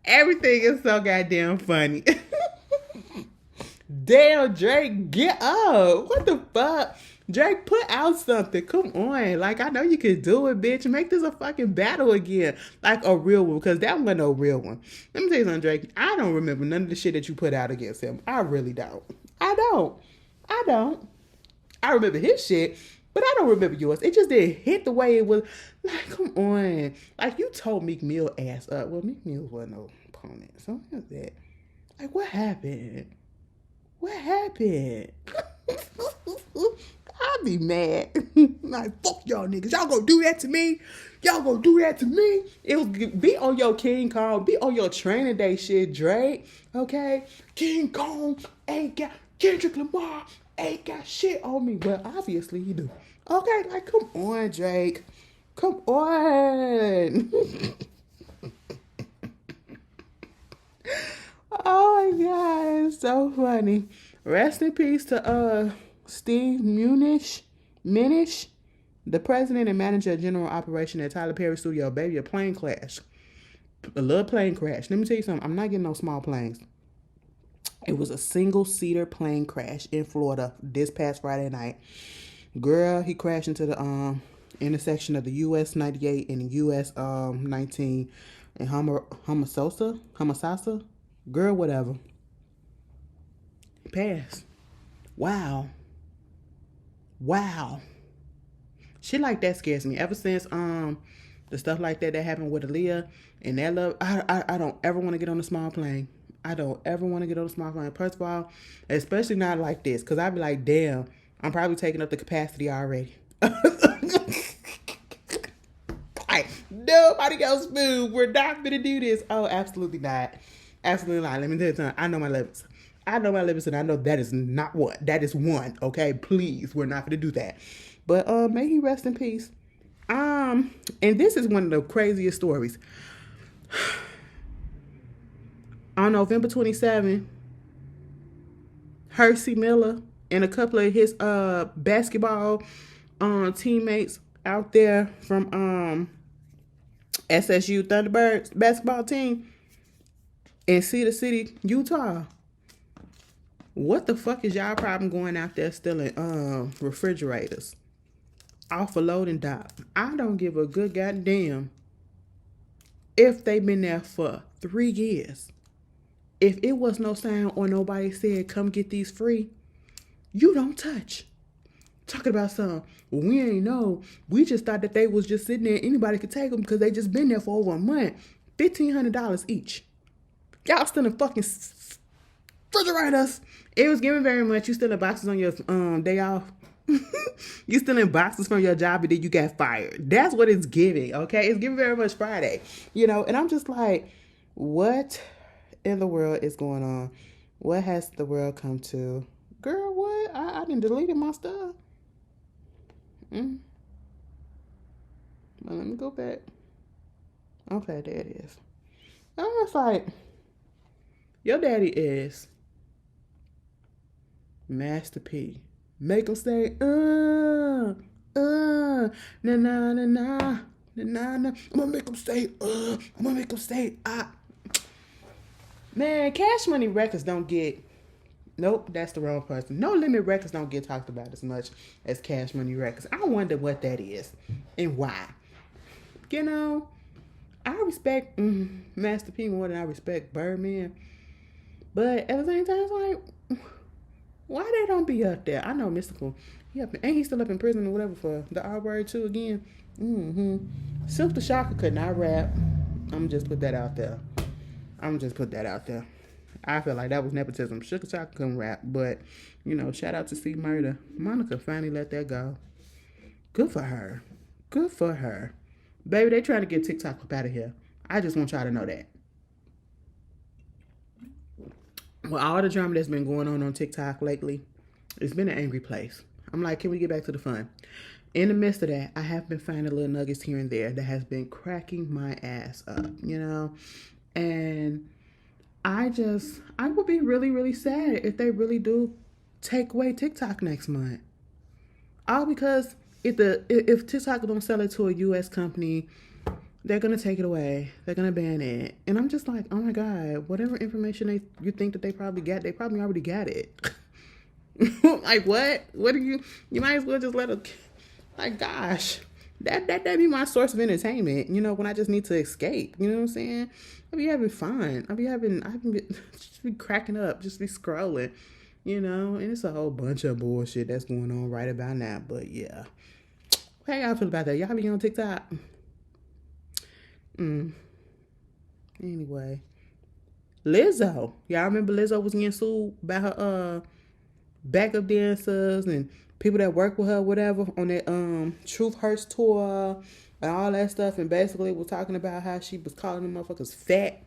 Everything is so goddamn funny. Damn, Drake, get up. What the fuck? Drake, put out something. Come on. Like, I know you can do it, bitch. Make this a fucking battle again. Like a real one, because that wasn't no real one. Let me tell you something, Drake. I don't remember none of the shit that you put out against him. I really don't. I don't. I remember his shit, but I don't remember yours. It just didn't hit the way it was. Like, come on. Like, you told Meek Mill ass up. Well, Meek Mill wasn't no opponent. So what's that? Like, what happened? What happened? I'll be mad. Like, fuck y'all niggas. Y'all gonna do that to me? Y'all gonna do that to me? It was be on your King Kong, be on your training day shit, Drake. Okay? King Kong ain't got Kendrick Lamar ain't got shit on me. Well, obviously you do. Okay, like, come on, Drake. Come on. Oh my God, it's so funny. Rest in peace to Steve Minish, the president and manager of general operation at Tyler Perry Studio. Baby, a plane crash. A little plane crash. Let me tell you something. I'm not getting no small planes. It was a single-seater plane crash in Florida this past Friday night. Girl, he crashed into the intersection of the US 98 and the US 19 in Homosassa. Girl, whatever. Pass. Wow. Shit like that scares me. Ever since the stuff like that happened with Aaliyah and that love, I don't ever want to get on a small plane. I don't ever want to get on a small plane. First of all, especially not like this, because I'd be like, damn, I'm probably taking up the capacity already. Like, nobody else move. We're not going to do this. Oh, absolutely not. Absolutely not. Let me tell you something. I know my limits. And I know that is not one. That is one. Okay, please. We're not going to do that. But may he rest in peace. And this is one of the craziest stories. On November 27, Hercy Miller and a couple of his basketball teammates out there from SSU Thunderbirds basketball team in Cedar City, Utah. What the fuck is y'all problem going out there stealing refrigerators off a loading dock? I don't give a good goddamn if they been there for 3 years. If it was no sign or nobody said, come get these free, you don't touch. Talking about some, well, we ain't know. We just thought that they was just sitting there. Anybody could take them because they just been there for over a month. $1,500 each. Y'all stealing fucking refrigerators. It was giving very much. You stealing boxes on your day off. You stealing boxes from your job and then you got fired. That's what it's giving, okay? It's giving very much Friday. You know, and I'm just like, what in the world is going on? What has the world come to? Girl, what? I done deleted my stuff. Well, let me go back. Okay, there it is. I'm just like, your daddy is Master P. Make him say, na na na na na na. I'm gonna make him say, I'm gonna make him say, ah. Man, Cash Money Records don't get. Nope, that's the wrong person. No Limit Records don't get talked about as much as Cash Money Records. I wonder what that is and why. You know, I respect Master P more than I respect Birdman. But at the same time, it's like, why they don't be up there? I know Mystical. Ain't he still up in prison or whatever for the R word too again? Mm-hmm. Silk the Shocker could not rap. I'm just put that out there. I feel like that was nepotism. Sugar Shocker couldn't rap, but shout out to C Murder. Monica finally let that go. Good for her. Baby, they trying to get TikTok up out of here. I just want y'all to know that. Well, all the drama that's been going on TikTok lately, it's been an angry place. I'm like, can we get back to the fun? In the midst of that, I have been finding little nuggets here and there that has been cracking my ass up, And I would be really, really sad if they really do take away TikTok next month. All because if TikTok don't sell it to a U.S. company, they're going to take it away. They're going to ban it. And I'm just like, oh my God, whatever information you think that they probably got, they probably already got it. Like what? What do you might as well just let it, like, gosh, that be my source of entertainment, when I just need to escape, you know what I'm saying? I be having fun. I just be cracking up, just be scrolling, and it's a whole bunch of bullshit that's going on right about now. But yeah. How y'all feel about that? Y'all be on TikTok? Anyway, Lizzo. Y'all remember Lizzo was getting sued by her backup dancers and people that work with her, whatever, on that Truth Hurts tour and all that stuff, and basically was talking about how she was calling them motherfuckers fat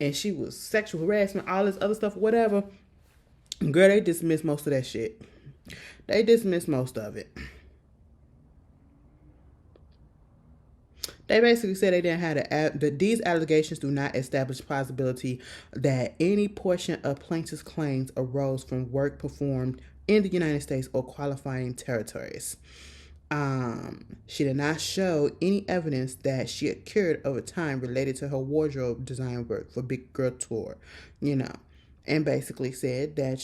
and she was sexual harassment, all this other stuff, whatever. Girl, they dismissed most of that shit. They dismissed most of it. They basically said they didn't have that these allegations do not establish plausibility that any portion of plaintiff's claims arose from work performed in the United States or qualifying territories. She did not show any evidence that she occurred over time related to her wardrobe design work for Big Girl Tour, and basically said that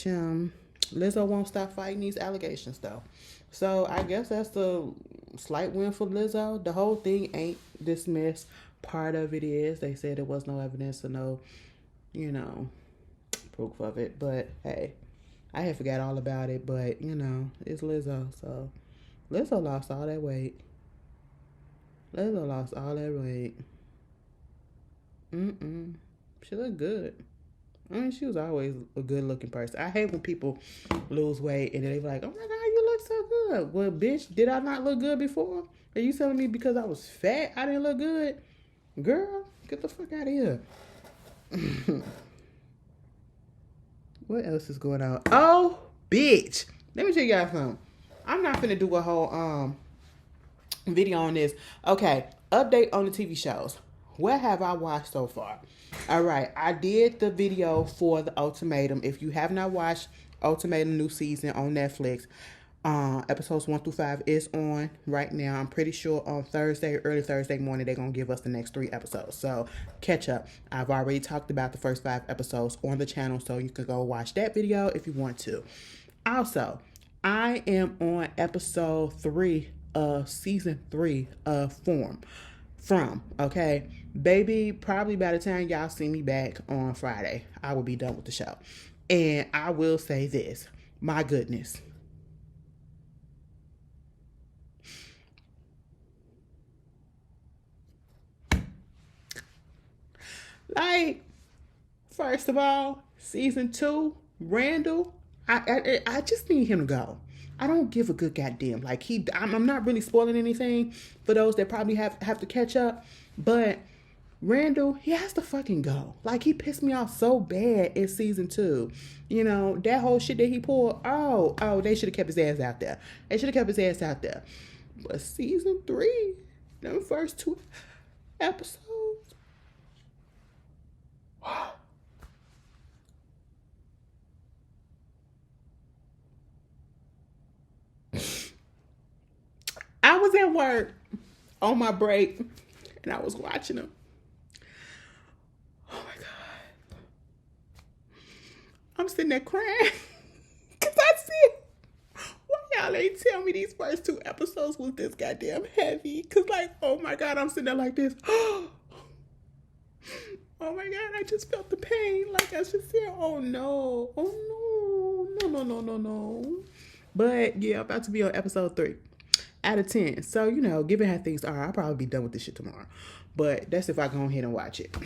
Lizzo won't stop fighting these allegations though. So I guess that's the slight win for Lizzo. The whole thing ain't dismissed. Part of it is they said there was no evidence or no, proof of it. But hey, I had forgot all about it. But it's Lizzo. So Lizzo lost all that weight. She looked good. I mean, she was always a good-looking person. I hate when people lose weight and they be like, oh, my God, you look so good. Well, bitch, did I not look good before? Are you telling me because I was fat I didn't look good? Girl, get the fuck out of here. What else is going on? Oh, bitch. Let me tell y'all something. I'm not finna do a whole video on this. Okay, update on the TV shows. What have I watched so far? All right, I did the video for The Ultimatum. If you have not watched Ultimatum new season on Netflix, episodes 1 through 5 is on right now. I'm pretty sure on early Thursday morning, they're going to give us the next 3 episodes. So catch up. I've already talked about the first 5 episodes on the channel, so you can go watch that video if you want to. Also, I am on episode 3 of season 3 of From, okay? Baby, probably by the time y'all see me back on Friday, I will be done with the show. And I will say this, my goodness. Like, first of all, season 2, Randall, I just need him to go. I don't give a good goddamn. Like, I'm not really spoiling anything for those that probably have to catch up, but Randall, he has to fucking go. Like, he pissed me off so bad in season 2. That whole shit that he pulled, they should have kept his ass out there. But season 3, them first 2 episodes, I was at work on my break and I was watching them. Oh my God. I'm sitting there crying because I see why y'all ain't tell me these first 2 episodes was this goddamn heavy. Because, like, oh my God, I'm sitting there like this. Oh my God, I just felt the pain. Like I just said, oh no. Oh no. No, no, no, no, no. But yeah, I'm about to be on episode 3 out of 10. So, given how things are, I'll probably be done with this shit tomorrow. But that's if I go ahead and watch it.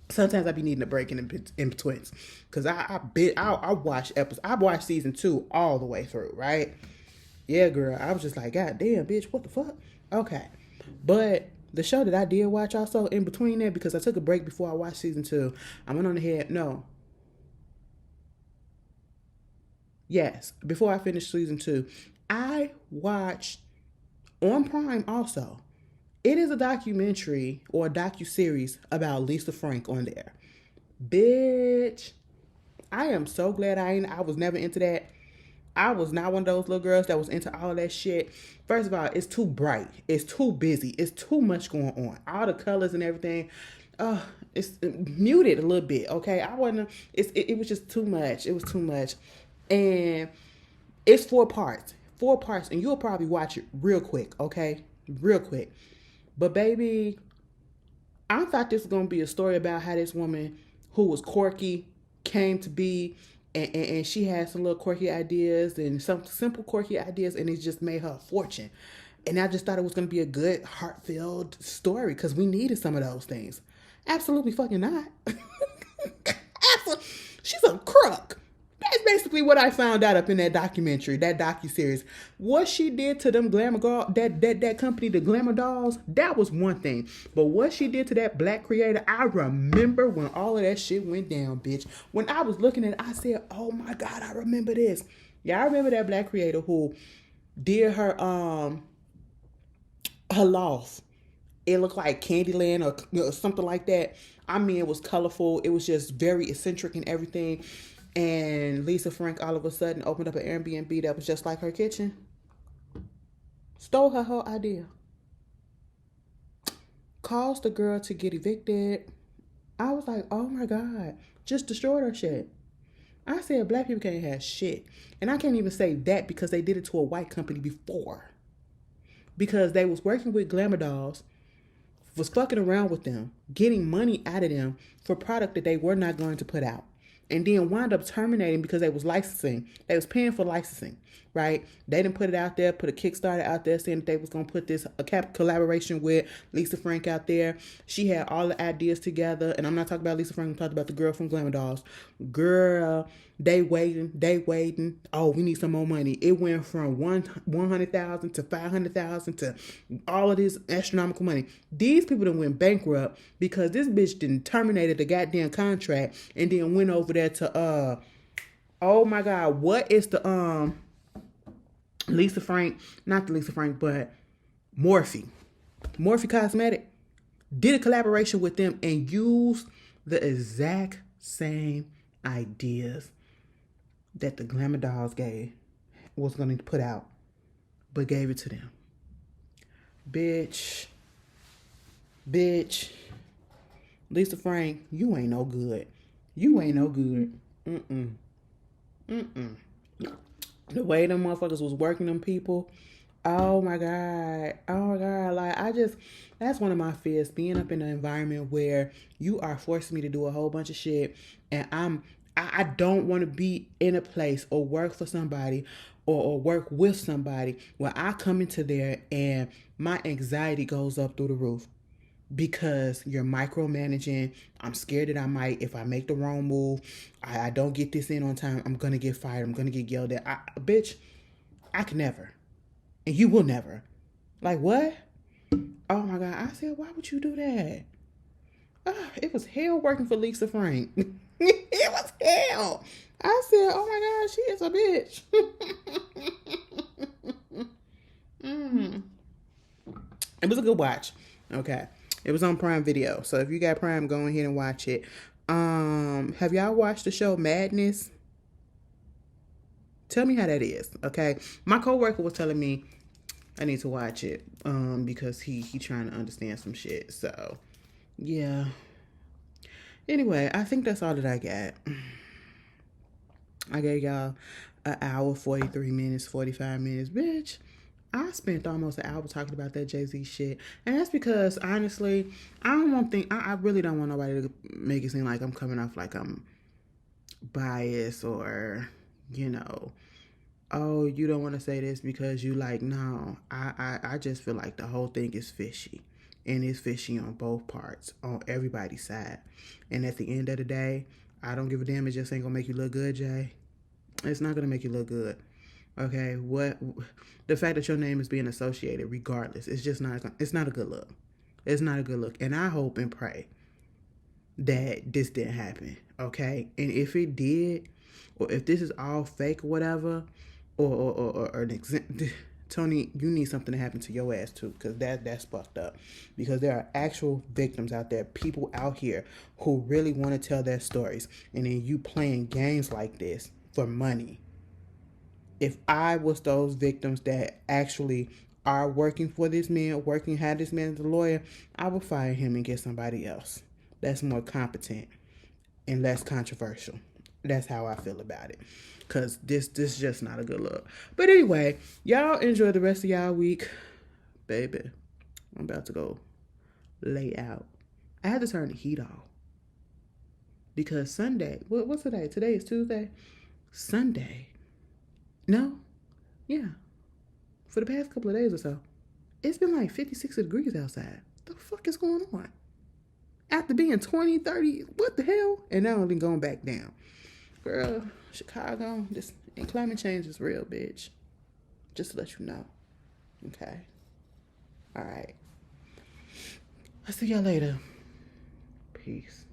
Sometimes I be needing a break in between, cause I watch episodes. I watched season 2 all the way through, right? Yeah, girl. I was just like, God damn, bitch, what the fuck? Okay, but the show that I did watch also in between there, because I took a break before I watched season 2. I went on ahead. No, yes, before I finished season 2, I watched on Prime also. It is a documentary or a docu-series about Lisa Frank on there. Bitch, I am so glad I was never into that. I was not one of those little girls that was into all that shit. First of all, it's too bright. It's too busy. It's too much going on. All the colors and everything. It's muted a little bit. Okay, I wasn't. It was just too much. It was too much, and it's 4 parts. 4 parts, and you'll probably watch it real quick. Okay, real quick. But baby, I thought this was gonna be a story about how this woman who was quirky came to be, and she had some little quirky ideas and some simple quirky ideas, and it just made her a fortune. And I just thought it was gonna be a good, heart-filled story because we needed some of those things. Absolutely fucking not. Absolutely, she's a crook. That's basically what I found out up in that documentary, that docu-series. What she did to them glamour girl, that company, the Glamour Dolls, that was one thing. But what she did to that black creator, I remember when all of that shit went down, bitch. When I was looking at it, I said, oh my God, I remember this. Yeah, I remember that black creator who did her loft. It looked like Candyland or something like that. I mean, it was colorful. It was just very eccentric and everything. And Lisa Frank all of a sudden opened up an Airbnb that was just like her kitchen. Stole her whole idea. Caused the girl to get evicted. I was like, oh my God. Just destroyed her shit. I said black people can't have shit. And I can't even say that because they did it to a white company before. Because they was working with Glamour Dolls, was fucking around with them, getting money out of them for product that they were not going to put out. And then wound up terminating because they was licensing. They was paying for licensing, right? They didn't put it out there, put a Kickstarter out there saying that they was going to put this collaboration with Lisa Frank out there. She had all the ideas together. And I'm not talking about Lisa Frank. I'm talking about the girl from Glamour Dolls. Girl, they waiting. Oh, we need some more money. It went from 100,000 to 500,000 to all of this astronomical money. These people done went bankrupt because this bitch didn't terminated the goddamn contract and then went over there to oh my God, what is the Lisa Frank, not the Lisa Frank, but Morphe Cosmetic did a collaboration with them and used the exact same ideas that the Glamour Dolls was going to put out, but gave it to them. Bitch, Lisa Frank, you ain't no good. You ain't no good. The way them motherfuckers was working them people, oh my God. Like, that's one of my fears, being up in an environment where you are forcing me to do a whole bunch of shit, and I don't want to be in a place or work for somebody or work with somebody where I come into there and my anxiety goes up through the roof because you're micromanaging. I'm scared that I might, if I make the wrong move, I don't get this in on time, I'm going to get fired. I'm going to get yelled at. Bitch, I can never. And you will never. Like, what? Oh my God. I said, why would you do that? It was hell working for Lisa Frank. It was hell. I said, oh my God, she is a bitch. It was a good watch. Okay. It was on Prime Video. So if you got Prime, go ahead and watch it. Have y'all watched the show Madness? Tell me how that is. Okay. My coworker was telling me I need to watch it. Because he trying to understand some shit. So yeah. Anyway, I think that's all that I got. I gave y'all an hour, 43 minutes, 45 minutes. Bitch, I spent almost an hour talking about that Jay-Z shit. And that's because, honestly, I really don't want nobody to make it seem like I'm coming off like I'm biased or, you know, oh, you don't want to say this because you like, no. I just feel like the whole thing is fishy. And it's fishy on both parts, on everybody's side. And at the end of the day, I don't give a damn. It just ain't gonna make you look good, Jay. It's not gonna make you look good. Okay, what the fact that your name is being associated, regardless, it's just not. It's not a good look. It's not a good look, and I hope and pray that this didn't happen. Okay, and if it did, or if this is all fake or whatever, or an Tony, you need something to happen to your ass too, because that's fucked up. Because there are actual victims out there, people out here who really want to tell their stories, and then you playing games like this for money. If I was those victims that actually are working for this man, had this man as a lawyer, I would fire him and get somebody else that's more competent and less controversial. That's how I feel about it. Cause this just not a good look. But anyway, y'all enjoy the rest of y'all week. Baby, I'm about to go lay out. I had to turn the heat off. Because Sunday, what's today? Today is Tuesday. Sunday. No? Yeah. For the past couple of days or so, it's been like 56 degrees outside. The fuck is going on? After being 20, 30, what the hell? And now it's going back down. Girl, Chicago, this and climate change is real, bitch. Just to let you know. Okay. All right. I'll see y'all later. Peace.